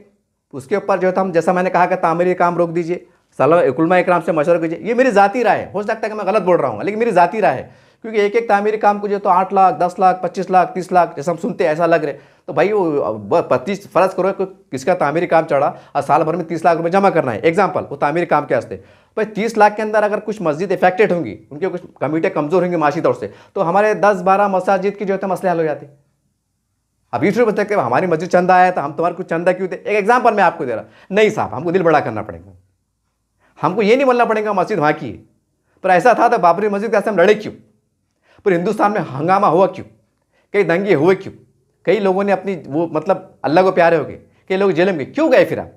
उसके ऊपर जो है हम, जैसा मैंने कहा कि तामीरी काम रोक दीजिए, उलमा इकराम से मशवरा कीजिए। ये मेरी ज़ाती राय है, हो सकता है कि मैं गलत बोल रहा हूँ, लेकिन मेरी ज़ाती राय है। क्योंकि एक एक तामीरी काम को जो तो 8 लाख, 10 लाख, 25 लाख, 30 लाख जैसे हम सुनते हैं ऐसा लग रहे, तो भाई वो 25 फ़र्ज करो कि किसका तामीरी काम चढ़ा और साल भर में 30 लाख रुपये जमा करना है, एग्जाम्पल वो तामीरी काम के वास्ते। भाई 30 लाख के अंदर अगर कुछ मस्जिद इफेक्टेड होंगी, उनके कुछ कमिटियाँ कमज़ोर होंगी माशी तौर से, तो हमारे 10-12 मसाजिद की जो है मसले हल हो जाते। अब ये बता कि हमारी मस्जिद चंदा आया तो हम तुम्हारे कुछ चंदा क्यों दे। एक एग्जाम्पल मैं आपको दे रहा, नहीं साहब हमको दिल बड़ा करना पड़ेगा, हमको ये नहीं बोलना पड़ेगा मस्जिद वहाँ की है, पर ऐसा था तो बाबरी मस्जिद का हम लड़े क्यों, पूरे हिंदुस्तान में हंगामा हुआ क्यों, कई दंगे हुए क्यों, कई लोगों ने अपनी वो मतलब अल्लाह को प्यारे हो गए, कई लोग जेल में क्यों गए। फिर आप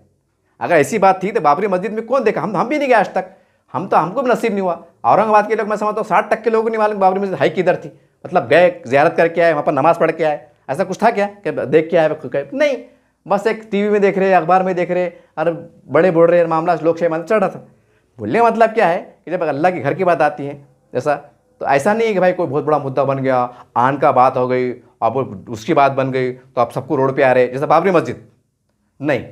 अगर ऐसी बात थी तो बाबरी मस्जिद में कौन देखा, हम भी नहीं गए आज तक, हमको भी नसीब नहीं हुआ। औरंगाबाद के लोग मैं समझता हूँ 60% लोगों को नहीं मालूम बाबरी मस्जिद है किधर थी, मतलब गए ज़ियारत करके आए, वहाँ पर नमाज़ पढ़ के आए, ऐसा कुछ था क्या कि देख के आए, नहीं, बस एक टीवी में देख रहे, अखबार में देख रहे, और बड़े बोल रहे मामला लोकशाही मामला चल रहा था। बोलने मतलब क्या है कि जब अल्लाह के घर की बात आती है जैसा, तो ऐसा नहीं है कि भाई कोई बहुत बड़ा मुद्दा बन गया, आन का बात हो गई और उसकी बात बन गई तो आप सबको रोड पे आ रहे जैसा बाबरी मस्जिद। नहीं,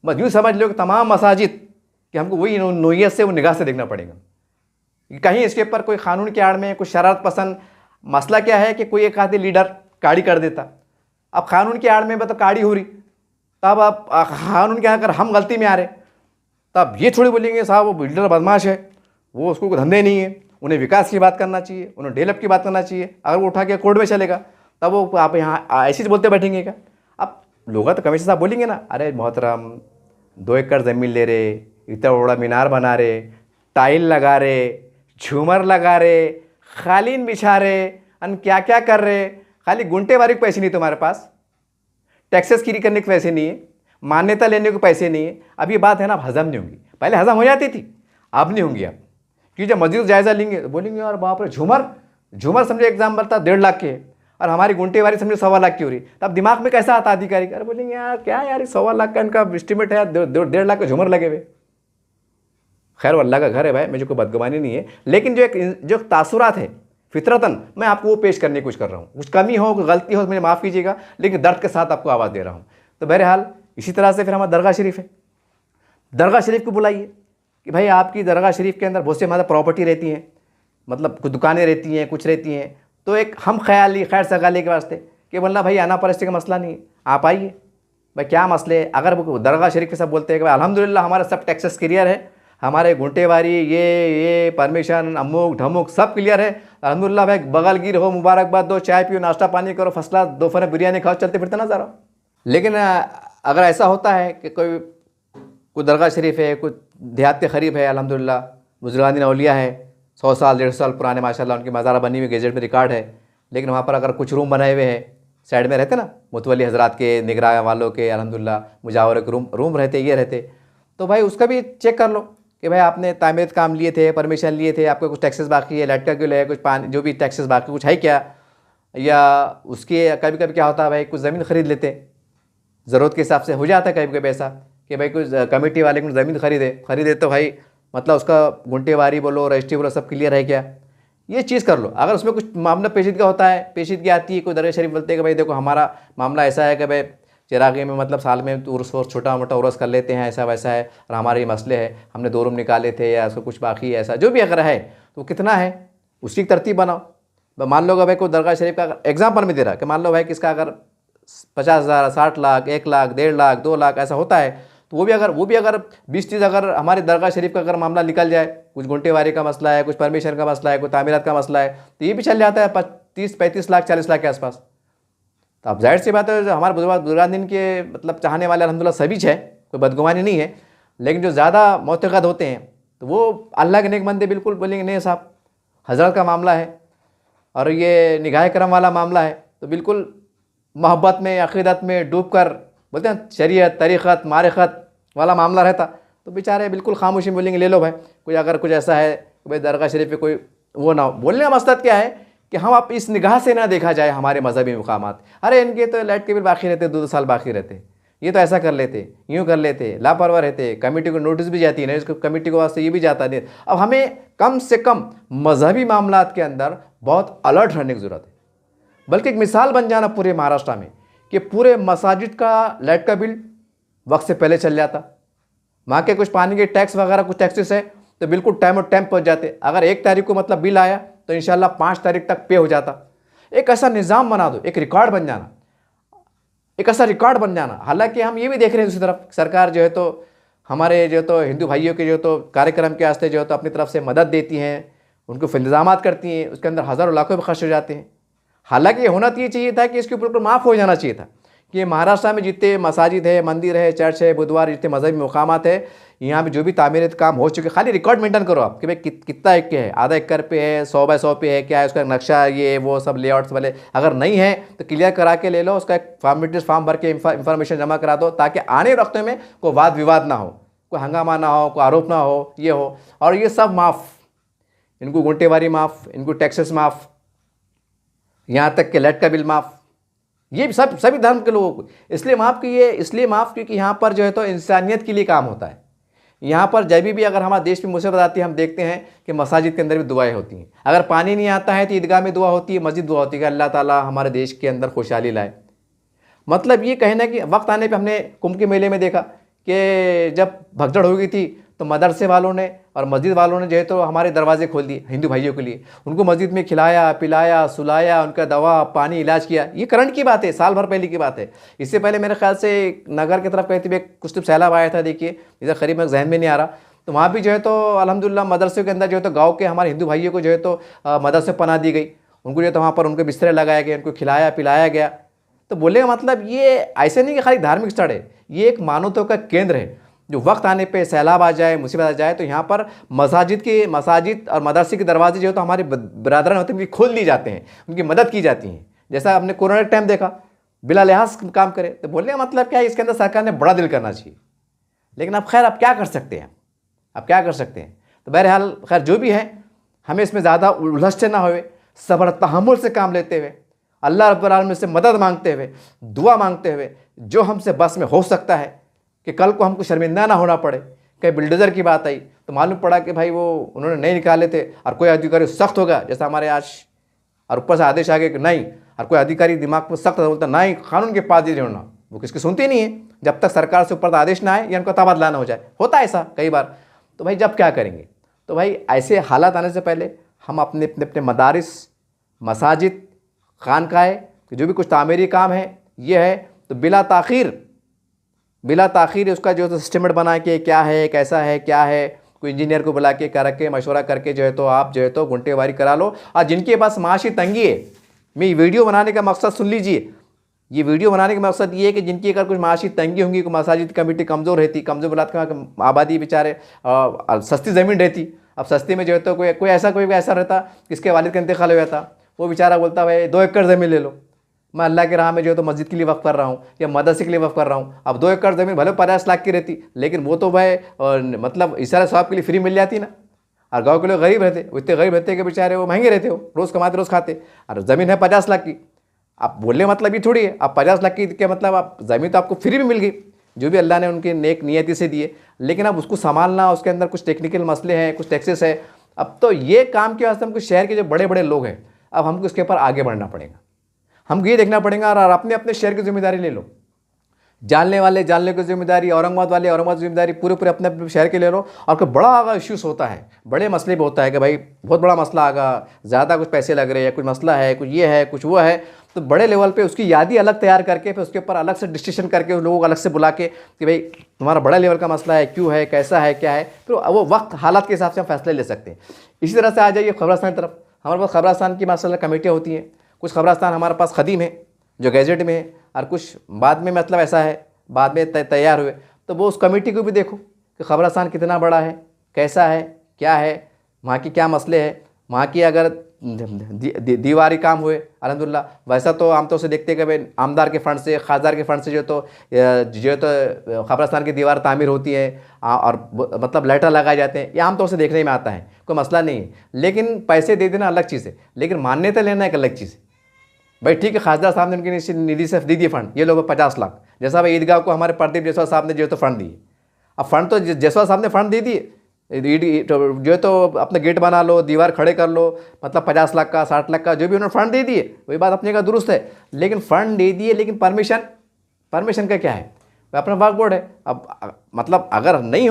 बस यूँ समझ लो कि तमाम मसाजिद कि हमको वही नोयत से वो निगाह से देखना पड़ेगा। कहीं इसके ऊपर कोई कानून की आड़ में कुछ शरारत पसंद मसला क्या है कि कोई एक आदमी लीडर काड़ी कर देता, अब कानून की आड़ में तो काड़ी हो रही, तब आप कानून के अगर हम गलती में आ रहे तब ये थोड़ी बोलेंगे साहब वो बिल्डर बदमाश है, वो उसको कोई धंधे नहीं है, उन्हें विकास की बात करना चाहिए, उन्हें डेवलप की बात करना चाहिए। अगर वो उठा के कोर्ट में चलेगा तब वो आप यहाँ ऐसे ही बोलते बैठेंगे क्या। अब लोग तो कमिश्नर साहब बोलेंगे ना, अरे मोहतरम 2 एकड़ ज़मीन ले रहे, इतना बड़ा मीनार बना रहे, टाइल लगा रहे, झूमर लगा रहे, कालीन बिछा रहे, अन क्या क्या कर रहे, खाली गुंटे वारी के पैसे नहीं तुम्हारे पास, टैक्सेस क्लियर करने के पैसे नहीं है, मान्यता लेने को पैसे नहीं है। अब ये बात है ना, अब हजम नहीं होंगी, पहले हजम हो जाती थी, अब नहीं होंगी। अब क्योंकि जब मस्जिद जायज़ा लेंगे तो बोलेंगे यार बाप रे, झूमर समझे एग्जाम्पल था 1.5 लाख के, और हमारी गुंटेवारी समझो 1.25 लाख की हो रही, तब दिमाग में कैसा आता अधिकारी, अरे बोलेंगे यार क्या यार 1.25 लाख का इनका एस्टिमेट है, 1.5 लाख के झूमर लगे हुए। खैर वो अल्लाह का घर है भाई, मुझे कोई बदगुमानी नहीं है, लेकिन जो तासुरात है फितरतन मैं आपको वो पेश करने की कोशिश कर रहा हूँ। कुछ कमी हो, कोई गलती हो तो मुझे माफ़ कीजिएगा, लेकिन दर्द के साथ आपको आवाज़ दे रहा हूँ। तो बहरहाल इसी तरह से फिर हमारा दरगाह शरीफ है, दरगाह शरीफ को बुलाइए कि भाई आपकी दरगाह शरीफ के अंदर बहुत से हमारा प्रॉपर्टी रहती हैं, मतलब कुछ दुकानें रहती हैं, कुछ रहती हैं, तो एक हम ख्याली खैर सगाले के वास्ते कि बोलना भाई आना परस्ती का मसला नहीं है, आप आइए भाई क्या मसले है। अगर वो दरगाह शरीफ के सब बोलते हैं कि भाई अल्हम्दुलिल्लाह हमारा सब टैक्सेस क्लियर है, हमारे गुंटेवारी ये परमिशन अमुक ढमुक सब क्लियर है, अल्हम्दुलिल्लाह भाई बगलगिर हो, मुबारकबाद दो, चाय पियो, नाश्ता पानी करो, फर्स्ट क्लास, दोपहर में बिरयानी खाओ, चलते फिरते ना ज़रा। लेकिन अगर ऐसा होता है कि कोई दरगाह शरीफ है, कुछ देहात के करीब है, अल्हम्दुलिल्लाह बुजुर्गान औलिया है, 100 साल 150 साल पुराने माशाल्लाह उनकी मज़ारा बनी हुई, गेजेट में रिकॉर्ड है, लेकिन वहाँ पर अगर कुछ रूम बनाए हुए हैं, साइड में रहते ना मुतवली हज़रात के, निगरान वालों के, अल्हम्दुलिल्लाह मुजावर के रूम रहते, ये रहते, तो भाई उसका भी चेक कर लो कि भाई आपने तामीरत काम लिए थे, परमिशन लिए थे, आपके कुछ टैक्सेस बाकी है, लाइट का बिल है, कुछ पानी जो भी टैक्सेस बाकी कुछ है क्या, या उसके कभी कभी क्या होता है भाई कुछ ज़मीन ख़रीद लेते, ज़रूरत के हिसाब से हो जाता है कभी कभी ऐसा कि भाई कुछ कमेटी वाले को ज़मीन खरीदे तो भाई मतलब उसका गुंटेवारी बोलो, रजिस्ट्री बोलो, सब क्लियर है क्या, ये चीज़ कर लो। अगर उसमें कुछ मामला पेचीदगी होता है, पेचीदगी आती है, कोई दरगाह शरीफ बोलते हैं कि भाई देखो हमारा मामला ऐसा है कि भाई चिरागे में मतलब साल में उर्स छोटा मोटा उर्स कर लेते हैं, ऐसा वैसा है, और हमारे ये मसले है, हमने 2 रूम निकाले थे या उसको कुछ बाकी है, ऐसा जो भी अगर है तो कितना है उसकी तरतीब बनाओ। मान लो भाई कोई दरगाह शरीफ का एग्जाम्पल में दे रहा कि मान लो भाई किसका अगर 50,000, 60 लाख, 1 लाख, 1.5 लाख, 2 लाख ऐसा होता है, तो वो भी अगर 20-30 अगर हमारे दरगाह शरीफ का अगर मामला निकल जाए, कुछ गुंटेवारी का मसला है, कुछ परमिशन का मसला है, कुछ तामीरात का मसला है, तो ये भी चल जाता है 30-35 लाख, 40 लाख के आसपास। तो अब जाहिर सी बात है जो हमारे बुजुर्गान के मतलब चाहने वाले अल्हम्दुलिल्लाह सभी है, कोई बदगुमानी नहीं है, लेकिन जो ज़्यादा मोतक़द होते हैं तो वो अल्लाह के नेक बंदे बिल्कुल बोलेंगे नहीं साहब हज़रत का मामला है और ये निगाह करम वाला मामला है, तो बिल्कुल मोहब्बत में, अक़ीदत में डूब कर बोलते हैं शरीयत, तरीक़त, मारिफ़त वाला मामला रहता, तो बेचारे बिल्कुल खामोशी में बोलेंगे ले लो भाई। कोई अगर कुछ ऐसा है कि भाई दरगाह शरीफ पे कोई वो ना हो, बोलने का मकसद क्या है कि हम आप इस निगाह से ना देखा जाए हमारे मजहबी मुकामात, अरे इनके तो लाइट के बिल बाकी रहते, 2 साल बाकी रहते, ये तो ऐसा कर लेते, यूँ कर लेते, लापरवाह रहते, कमेटी को नोटिस भी जाती है ना, इसको कमेटी को वास्ते ये भी जाता नहीं। अब हमें कम से कम मजहबी मामलात के अंदर बहुत अलर्ट रहने की ज़रूरत है, बल्कि एक मिसाल बन जाना पूरे महाराष्ट्र में कि पूरे मसाजिद का लाइट का बिल वक्त से पहले चल जाता, वहाँ के कुछ पानी के टैक्स वगैरह कुछ टैक्सेस है तो बिल्कुल टाइम और टाइम पहुँच जाते, अगर 1 तारीख को मतलब बिल आया तो इंशाल्लाह 5 तारीख तक पे हो जाता। एक ऐसा निज़ाम बना दो, एक रिकॉर्ड बन जाना, एक ऐसा रिकॉर्ड बन जाना। हालांकि हम ये भी देख रहे हैं दूसरी तरफ सरकार जो है तो हमारे जो तो हिंदू भाइयों के जो तो कार्यक्रम के वास्ते जो है तो अपनी तरफ से मदद देती हैं, उनको इंतजाम करती हैं, उसके अंदर हज़ारों लाखों भी खर्च हो जाते हैं। हालांकि ये होना तो ये चाहिए था कि इसके ऊपर माफ़ हो जाना चाहिए था कि महाराष्ट्र में जितने मसाजिद है, मंदिर है, चर्च है, बुधवार जितने मजहबी मुकामात है, यहाँ पे जो भी तामीरत काम हो चुके, खाली रिकॉर्ड मेंटेन करो आप कि भाई कितना एकड़ है, आधा एकड़ पे है, 100 बाय 100 पे है, क्या है उसका नक्शा, ये वो सब लेआउट्स वाले, अगर नहीं है तो क्लियर करा के ले लो, उसका एक फॉर्म भर के इंफॉर्मेशन जमा करा दो, ताकि आने वक्त में कोई वाद विवाद ना हो, कोई हंगामा ना हो, कोई आरोप ना हो, ये हो। और ये सब माफ़, इनको गुंटेवारी माफ़, इनको टैक्सेस माफ़, यहाँ तक कि लाइट का बिल माफ़, ये सब सभी धर्म के लोगों को इसलिए माफ़ किए, इसलिए माफ़ क्योंकि यहाँ पर जो है तो इंसानियत के लिए काम होता है। यहाँ पर जब भी अगर हमारे देश में मुसीबत आती है, हम देखते हैं कि मसाजिद के अंदर भी दुआएं होती हैं, अगर पानी नहीं आता है तो ईदगाह में दुआ होती है, मस्जिद दुआ होती है कि अल्लाह ताला हमारे देश के अंदर खुशहाली लाए। मतलब ये कहना कि वक्त आने पर हमने कुंभ के मेले में देखा कि जब भगदड़ हो गई थी तो मदरसे वालों ने और मस्जिद वालों ने जो है तो हमारे दरवाजे खोल दिए हिंदू भाइयों के लिए, उनको मस्जिद में खिलाया पिलाया सुलाया, उनका दवा पानी इलाज किया। ये करंट की बात है, साल भर पहले की बात है। इससे पहले मेरे ख्याल से नगर की तरफ कहते हुए कुछ तो सैलाब आया था, देखिए इधर करीब में जहन में नहीं आ रहा, तो वहाँ भी जो है तो अल्हम्दुलिल्लाह मदरसे के अंदर जो है तो गाँव के हमारे हिंदू भाइयों को जो है तो मदरसे पनाह दी गई, उनको जो है तो वहाँ पर उनको बिस्तरे लगाया गया, उनको खिलाया पिलाया गया। तो बोले का मतलब ये ऐसे नहीं कि खाली धार्मिक स्थल है, ये एक मानवता का केंद्र है। जो वक्त आने पे सैलाब आ जाए, मुसीबत आ जाए, तो यहाँ पर मसाजिद और मदरसे के दरवाजे जो है तो हमारे बरादरान होते हैं उनकी खोल दिए जाते हैं, उनकी मदद की जाती है। जैसा हमने कोरोना के टाइम देखा, बिला लिहाज काम करे। तो बोलने का मतलब क्या है, इसके अंदर सरकार ने बड़ा दिल करना चाहिए, लेकिन अब खैर अब क्या कर सकते हैं, अब क्या कर सकते हैं। तो बहरहाल खैर जो भी है, हमें इसमें ज़्यादा उलझ से ना होए, सब्र तहम्मुल से काम लेते हुए अल्लाह रब्बुल आलमीन से मदद मांगते हुए, दुआ मांगते हुए, जो हमसे बस में हो सकता है कि कल को हमको शर्मिंदा ना होना पड़े। कहीं बिल्डोज़र की बात आई तो मालूम पड़ा कि भाई वो उन्होंने नहीं निकाले थे और कोई अधिकारी सख्त होगा, जैसा हमारे आज, और ऊपर से आदेश आ गया कि नहीं, और कोई अधिकारी दिमाग में सख्त बोलता नहीं कानून के पास नहीं होना, वो किसकी सुनती नहीं है जब तक सरकार से ऊपर आदेश ना आए या उनको तबादला ना हो जाए। होता है ऐसा कई बार। तो भाई जब क्या करेंगे? तो भाई ऐसे हालात आने से पहले हम अपने अपने अपने मदारिस, मसाजिद, खानकाएँ, जो भी कुछ तामीरी काम है ये है, तो बिला ताख़ीर उसका जो है एस्टीमेट बना के क्या है, कैसा है, क्या है, कोई इंजीनियर को बुला के कर के मशवरा करके जो है तो आप जो है तो गुंटेवारी करा लो। और जिनके पास माशी तंगी है, मैं वीडियो बनाने का मकसद सुन लीजिए, ये वीडियो बनाने का मकसद ये है कि जिनकी अगर कुछ माशी तंगी होंगी, को मसाजिद कमेटी कमज़ोर रहती, कमज़ोर बुलात का आबादी बेचारे सस्ती ज़मीन रहती, अब सस्ती में जो है तो कोई ऐसा रहता किसके वालिद का इंतकाल हो जाता, वो बेचारा बोलता भाई 2 एकड़ ज़मीन ले लो, मैं अल्लाह के राह में जो है तो मस्जिद के लिए वक्फ कर रहा हूँ या मदरसे के लिए वक्फ कर रहा हूँ। अब 2 एकड़ ज़मीन भले 50 लाख की रहती, लेकिन वो तो भाई मतलब इशारा सवाब के लिए फ्री मिल जाती ना। और गाँव के लोग गरीब रहते, वो इतने गरीब रहते कि बेचारे वो महंगे रहते, हो रोज़ कमाते रोज़ खाते, और ज़मीन है 50 लाख की। आप बोलने मतलब ये थोड़ी है आप 50 लाख की के मतलब आप ज़मीन तो आपको फ्री भी मिल गई, जो भी अल्लाह ने उनके नेक नियति से दिए, लेकिन अब उसको संभालना, उसके अंदर कुछ टेक्निकल मसले हैं, कुछ टैक्सेस है। अब तो ये काम के वास्ते हमको शहर के जो बड़े बड़े लोग हैं, अब हमको इसके ऊपर आगे बढ़ना पड़ेगा, हमको ये देखना पड़ेगा और अपने अपने शहर की जिम्मेदारी ले लो। जानने वाले जानने की जिम्मेदारी, औरंगाबाद वाले औरंगाबाद की जिम्मेदारी, पूरे पूरे अपने अपने शहर के ले लो। और कोई बड़ा अगर इश्यूज होता है, बड़े मसले भी होता है कि भाई बहुत बड़ा मसला आगा, ज़्यादा कुछ पैसे लग रहे हैं, कुछ मसला है, कुछ ये है, कुछ वो है, तो बड़े लेवल पे उसकी यादी अलग तैयार करके फिर उसके ऊपर अलग से डिस्कशन करके उन लोगों को अलग से बुला के कि भाई तुम्हारा बड़ा लेवल का मसला है, क्यों है, कैसा है, क्या है, फिर वो वक्त हालात के हिसाब से हम फैसले ले सकते हैं। इसी तरह से आ जाइए खबरस्तान की तरफ। हमारे पास खबरस्तान की माशाल्लाह कमेटियाँ होती हैं। कुछ खबरस्तान हमारे पास ख़दीम है जो गैजेट में है, और कुछ बाद में मतलब ऐसा है बाद में तैयार हुए, तो वो उस कमेटी को भी देखो कि खबरस्तान कितना बड़ा है, कैसा है, क्या है, वहाँ की क्या मसले हैं, वहाँ की अगर दीवारी काम हुए अल्हम्दुलिल्लाह। वैसा तो आमतौर से देखते हैं कि भाई आमदार के फंड से, खासदार के फंड से जो तो खबरस्तान की दीवार तामीर होती है और मतलब लाइटर लगाए जाते हैं, ये आमतौर से देखने में आता है, कोई मसला नहीं है। लेकिन पैसे दे देना अलग चीज़ है, लेकिन मान्यता लेना एक अलग चीज़ है। भाई ठीक है, खासदार साहब ने उनकी निधि से दे दिए फंड, ये लोग 50 लाख, जैसा भाई ईदगाह को हमारे प्रदीप जायसवाल साहब ने जो तो फंड दिए। अब फंड तो जायसवाल साहब ने फंड दे दिए, जो है तो अपना गेट बना लो, दीवार खड़े कर लो, मतलब 50 लाख का, 60 लाख का, जो भी उन्होंने फंड दे दिए, वही बात अपने का दुरुस्त है। लेकिन फंड दे दिए, लेकिन परमिशन का क्या है? अपना वक्फ बोर्ड है। अब मतलब अगर नहीं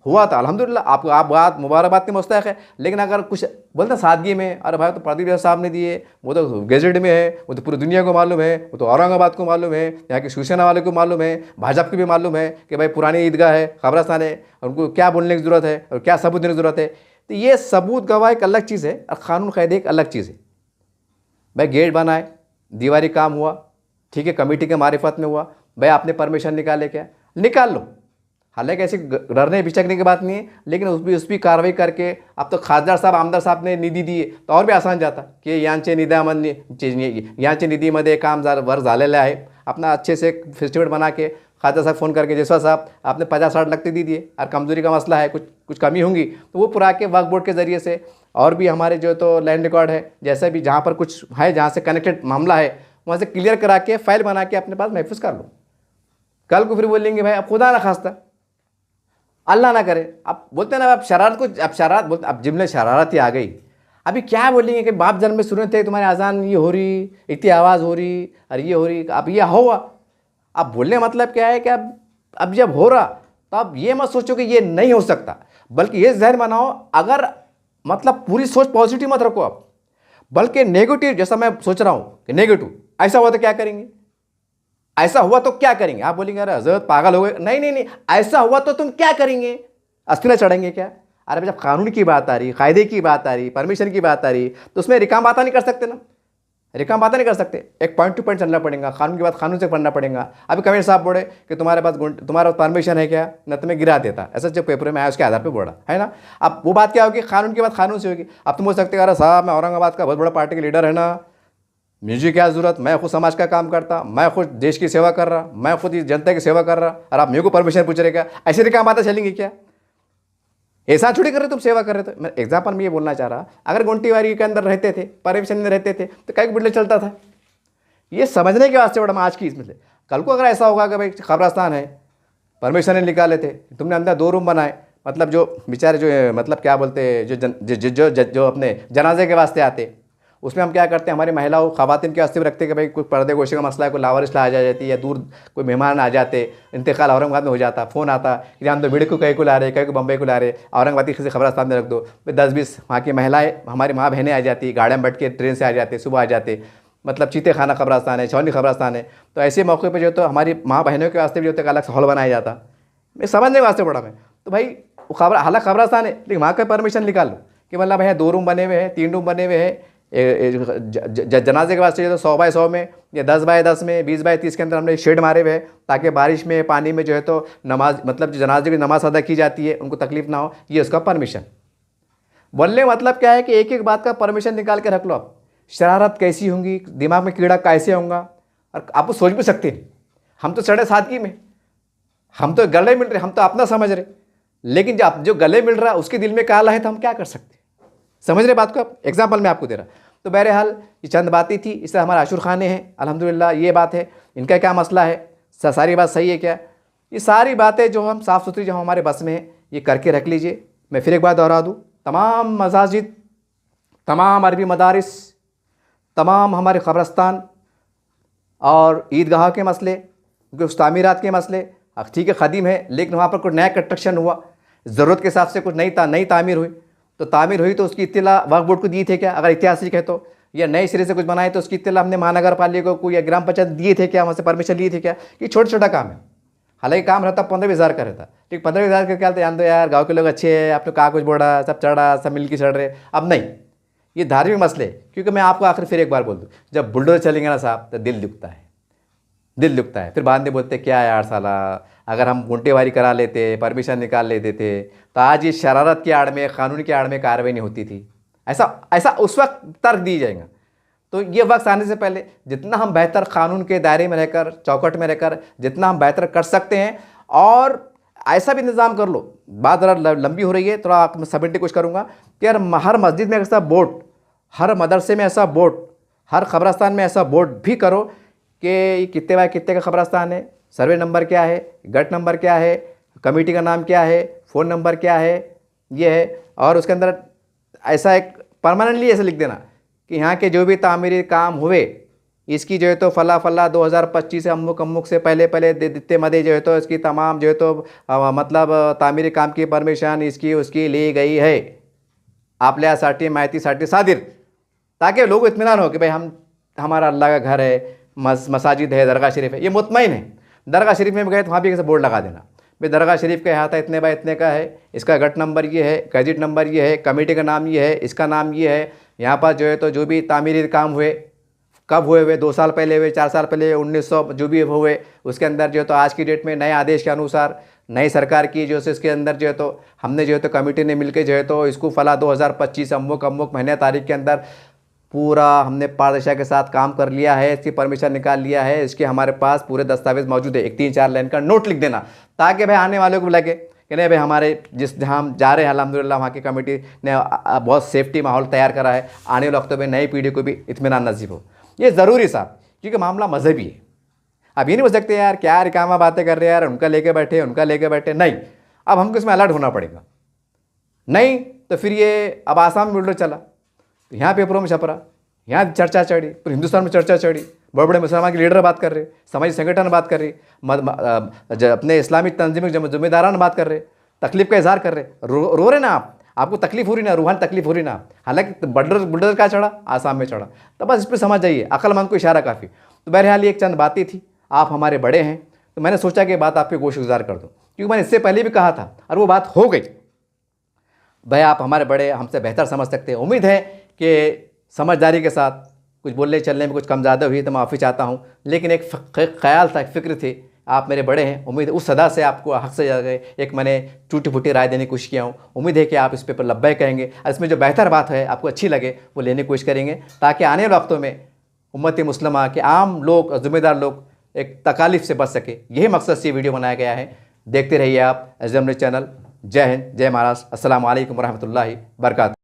हुआ तो अल्हम्दुलिल्लाह, आप बात मुबारकबाद की मुस्तहक है। लेकिन अगर कुछ बोलते हैं सादगी में, अरे भाई तो प्रदीप साहब ने दिए, वो तो गैजेट में है, वो तो पूरी दुनिया को मालूम है, वो तो औरंगाबाद को मालूम है, यहाँ की शिवसेना वाले को मालूम है, भाजपा को भी मालूम है कि भाई पुरानी ईदगाह है, खबरस्तान है, उनको क्या बोलने की ज़रूरत है और क्या सबूत देने की ज़रूरत है। तो ये सबूत गवाह एक अलग चीज़ है और क़ानून क़ायदे एक अलग चीज़ है। भाई गेट बनाए, दीवारी काम हुआ, ठीक है, कमेटी के मारिफत में हुआ, भाई आपने परमिशन निकाले, क्या निकाल लो। हालांकि ऐसे डरने बिचकने की बात नहीं है, लेकिन उस भी कार्रवाई करके, अब तो खासदार साहब आमदार साहब ने निधी दी तो और भी आसान जाता कि यांचे निधीमध्ये काम वर झालेलं आहे, अपना अच्छे से एक फेस्टिवल बना के खासदार साहब फ़ोन करके जैसा साहब आपने 50-60 लाख दे दिए और कमजोरी का मसला है, कुछ कमी होंगी तो वो पुरा के वक्फ बोर्ड के ज़रिए से, और भी हमारे जो तो लैंड रिकॉर्ड है, जैसे भी जहाँ पर कुछ है, जहाँ से कनेक्टेड मामला है, वहाँ से क्लियर करा के फाइल बना के अपने पास महफूज कर लो। कल को फिर बोलेंगे भाई अब खुदा ना खास्ता, अल्लाह ना करे, अब बोलते हैं ना अब शरारत बोलते, अब जिम्मे शरारत ही आ गई। अभी क्या बोलेंगे कि बाप जन्म में सुने थे तुम्हारे अजान ये हो रही, इतनी आवाज़ हो रही, और ये हो रही, अब ये हुआ। अब बोलने मतलब क्या है कि अब जब हो रहा तो अब ये मत सोचो कि ये नहीं हो सकता, बल्कि ये जहन बनाओ, अगर मतलब पूरी सोच पॉजिटिव मत रखो आप, बल्कि नेगेटिव, जैसा मैं सोच रहा हूँ कि नेगेटिव ऐसा हुआ तो क्या करेंगे, ऐसा हुआ तो क्या करेंगे। आप बोलेंगे अरे हजरत पागल हो गए, नहीं, ऐसा हुआ तो तुम क्या करेंगे, अस्थिर चढ़ेंगे क्या? अरे जब कानून की बात आ रही, कायदे की बात आ रही, परमिशन की बात आ रही, तो उसमें रिकाम बातें नहीं कर सकते ना, रिकाम बातें नहीं कर सकते। एक पॉइंट टू पॉइंट चलना पड़ेगा, कानून की बात कानून से पढ़ना पड़ेगा। अभी कमिश्नर साहब बोले कि तुम्हारे पास परमिशन है क्या, न तुम्हें गिरा देता, ऐसा जो पेपर में आया उसके आधार पर बोला है ना। अब वो बात क्या होगी, कानून की बात कानून से होगी। अब तुम बोल सकते हो अरे साहब मैं औरंगाबाद का बहुत बड़ा पार्टी का लीडर है ना, मुझे क्या ज़रूरत, मैं खुद समाज का काम करता, मैं खुद देश की सेवा कर रहा, मैं खुद जनता की सेवा कर रहा, और आप मेरे को परमिशन पूछ रहे क्या? ऐसे रिकाम बातें चलेंगी क्या? ऐसा थोड़ी कर रहे तुम सेवा कर रहे थे। मैं एग्जाम्पल में ये बोलना चाह रहा, अगर गुंटीवारी के अंदर रहते थे, परमिशन में रहते थे, तो कई बिल्डर चलता था, ये समझने के वास्ते बड़ा आज की इसमें से। कल को अगर ऐसा होगा कि भाई कब्रस्तान है, परमिशन नहीं निकाले थे, तुमने अंदर 2 रूम बनाए, मतलब जो बेचारे जो मतलब क्या बोलते हैं जो अपने जनाजे के वास्ते आते, उसमें हम क्या करते हैं, हमारी महिलाओं ख़वातीन के वास्ते भी रखते हैं कि भाई कोई पर्दे गोशे का मसला है, कोई लावारिस आ जाती है, या दूर कोई मेहमान आ जाते, इंतकाल औरंगाबाद में हो जाता, फ़ोन आता कि जान दो बिड़ को कहीं को ला रहे, कहीं को बम्बई को ला रहे, औरंगाबाद की किसी खबरस्तान में रख दो। 10-20 वहाँ की महिलाएँ, हमारी माँ बहनें आ जाती, गाड़ियाँ में बैठ के ट्रेन से आ जाते, सुबह आ जाते, मतलब चीते खाना खबरस्तान है, छौनी खबरस्तान है। तो ऐसे मौके पर जो तो हमारी माँ बहनों के वास्ते भी जो तो अलग से हॉल बनाया जाता। मैं समझने के वास्ते पड़ा मैं तो भाई वो खबर हालांकि खबरस्तान है, लेकिन वहाँ का परमिशन निकाल लो कि मतलब भैया 2 रूम बने हुए हैं, 3 रूम बने हुए हैं, जनाजे के वास्ते जो 100 बाय 100 में या 10 बाय 10 में 20 बाय 30 के अंदर हमने शेड मारे हुए हैं, ताकि बारिश में पानी में जो है तो नमाज मतलब जो जनाजे की नमाज अदा की जाती है उनको तकलीफ ना हो, ये उसका परमिशन। बोलने मतलब क्या है कि एक एक बात का परमिशन निकाल के रख लो। आप शरारत कैसी होंगी, दिमाग में कीड़ा कैसे होगा, और आप सोच भी सकते हैं। हम तो चढ़े सादगी में, हम तो गले मिल रहे, हम तो अपना समझ रहे, लेकिन जो गले मिल रहा है उसके दिल में काला है, तो हम क्या कर सकते हैं? समझ रहे बात को आप? एग्जाम्पल मैं आपको दे रहा। तो बहरहाल ये चंद बातें थी। इससे हमारे आशूर खाने हैं, अल्हम्दुलिल्लाह ये बात है। इनका क्या मसला है, सारी बात सही है क्या? ये सारी बातें जो हम साफ़ सुथरी जो हमारे बस में है ये करके रख लीजिए। मैं फिर एक बार दोहरा दूँ, तमाम मसाजिद, तमाम अरबी मदारिस, तमाम हमारे क़ब्रस्तान और ईदगाह के मसले, कुछ तामीरात के मसले, ठीक है ख़दीम है लेकिन वहाँ पर कुछ नया कंस्ट्रक्शन हुआ, ज़रूरत के हिसाब से कुछ नई तामीर हुई, तो तामीर हुई तो उसकी इत्तला वक्फ बोर्ड को दी थे क्या? अगर ऐतिहासिक है तो, या नए सिरे से कुछ बनाए तो उसकी इत्तला हमने महानगर पालिका को या ग्राम पंचायत दिए थे क्या? वहाँ से परमिशन लिए थे क्या? ये छोटा छोटा काम है। हालांकि काम रहता 15-20 हज़ार का रहता, ठीक 15-20 हज़ार का क्या जान दो यार, गाँव के लोग अच्छे हैं, आपने कहा कुछ बोड़ा, सब चढ़ा, सब मिल के चढ़ रहे। अब नहीं, ये धार्मिक मसले। क्योंकि मैं आपको आखिर फिर एक बार बोल दूँ, जब बुलडोजर चलेंगे ना साहब तो दिल दुखता है, दिल दुखता है। फिर बाद में बोलते क्या यार साला, अगर हम गुंटेवारी करा लेते, परमिशन निकाल लेते थे तो आज ये शरारत की आड़ में, कानून की आड़ में कार्रवाई नहीं होती थी। ऐसा उस वक्त तर्क दिया जाएगा। तो ये वक्त आने से पहले जितना हम बेहतर कानून के दायरे में रहकर, चौकट में रहकर जितना हम बेहतर कर सकते हैं, और ऐसा भी इंतज़ाम कर लो, बात ज़रा लंबी हो रही है, थोड़ा आप सबमिट कुछ करूँगा कि यार हर मस्जिद में ऐसा बोर्ड, हर मदरसे में ऐसा बोर्ड, हर क़ब्रस्तान में ऐसा बोर्ड भी करो कि कितने बाय कितने का क़ब्रस्तान है, सर्वे नंबर क्या है, गट नंबर क्या है, कमेटी का नाम क्या है, फ़ोन नंबर क्या है, ये है। और उसके अंदर ऐसा एक परमानेंटली ऐसे लिख देना कि यहाँ के जो भी तामीरी काम हुए इसकी जो है तो फला 2025 से अमुक से पहले दित्ते मदे जो है तो इसकी तमाम जो है तो मतलब तामीरी काम की परमिशन इसकी उसकी ली गई है आपल्यासाठी माहितीसाठी सादिर, ताकि लोग इत्मीनान हो कि भाई हमारा अल्लाह का घर है, मसाजिद है, दरगाह शरीफ है, ये मुतमईन है। दरगाह शरीफ में भी गए तो वहाँ भी ऐसे बोर्ड लगा देना, भाई दरगाह शरीफ का अहाता इतने बाय इतने का है, इसका गट नंबर ये है, कैजिट नंबर ये है, कमेटी का नाम ये है, इसका नाम ये है। यहाँ पर जो है तो जो भी तामीरी काम हुए, कब हुए 2 साल पहले हुए, 4 साल पहले, 1900 जो भी हुए, उसके अंदर जो है तो आज की डेट में नए आदेश के अनुसार नई सरकार की जो है इसके अंदर जो है तो हमने जो है तो कमेटी ने मिलकर जो है तो इसको फला 2025 अमुक महीने तारीख के अंदर पूरा हमने पारदर्शिता के साथ काम कर लिया है, इसकी परमिशन निकाल लिया है, इसके हमारे पास पूरे दस्तावेज मौजूद है। एक 3-4 लाइन का नोट लिख देना, ताकि भाई आने वालों को लगे कि नहीं भाई हमारे जहाँ हम जा रहे हैं अल्हम्दुलिल्लाह वहाँ की कमेटी ने बहुत सेफ्टी माहौल तैयार करा है, आने वाले वक्तों में नई पीढ़ी को भी इत्मीनान नसीब हो। ये ज़रूरी साहब, क्योंकि मामला मजहबी है। अब ये नहीं बोल सकते यार क्या रिकामा बातें कर रहे हैं यार, उनका लेके बैठे, नहीं, अब हमको इसमें अलर्ट होना पड़ेगा। नहीं तो फिर ये अब आसाम में बुलडोजर चला, तो यहाँ पेपरों में छप रहा, यहाँ चर्चा चढ़ी, पूरे हिंदुस्तान में चर्चा चढ़ी, बड़े बड़े मुसलमान के लीडर बात कर रहे, समाजी संगठन बात कर रही, अपने इस्लामिक तंजीम के जिम्मेदारान बात कर रहे, तकलीफ का इजहार कर रहे, रो रहे ना आपको तकलीफ हो रही ना, रूहानी तकलीफ हो रही ना। हालांकि बुलडोजर क्या चढ़ा, आसाम में चढ़ा, तो बस इस पर समझ जाइए, अक्लमंद को इशारा काफ़ी। तो बहरहाल ये एक चंद बातें थी, आप हमारे बड़े हैं तो मैंने सोचा कि बात आपके गोशगुजार कर दूँ, क्योंकि मैंने इससे पहले भी कहा था और वो बात हो गई। भाई आप हमारे बड़े, हमसे बेहतर समझ सकते हैं। उम्मीद है कि समझदारी के साथ कुछ बोलने चलने में कुछ कम ज़्यादा हुई तो माफ़ी चाहता हूँ, लेकिन एक ख्याल था, एक फ़िक्र थी, आप मेरे बड़े हैं, उम्मीद है उस सदा से आपको हक से ज़्यादा एक मैंने टूटी फूटी राय देने की कोशिश किया हूँ। उम्मीद है कि आप इस पेपर लब्बैक कहेंगे और इसमें जो बेहतर बात है आपको अच्छी लगे वो लेने की कोशिश करेंगे, ताकि आने वाले वक्तों में उम्मत मुस्लिमा के आम लोग, ज़िम्मेदार लोग एक तकालीफ से बच सके। यही मकसद से वीडियो बनाया गया है। देखते रहिए आप एसडीएम न्यूज़ चैनल। जय हिंद, जय महाराष्ट्र। अस्सलाम वालेकुम रहमतुल्लाहि बरकातहू।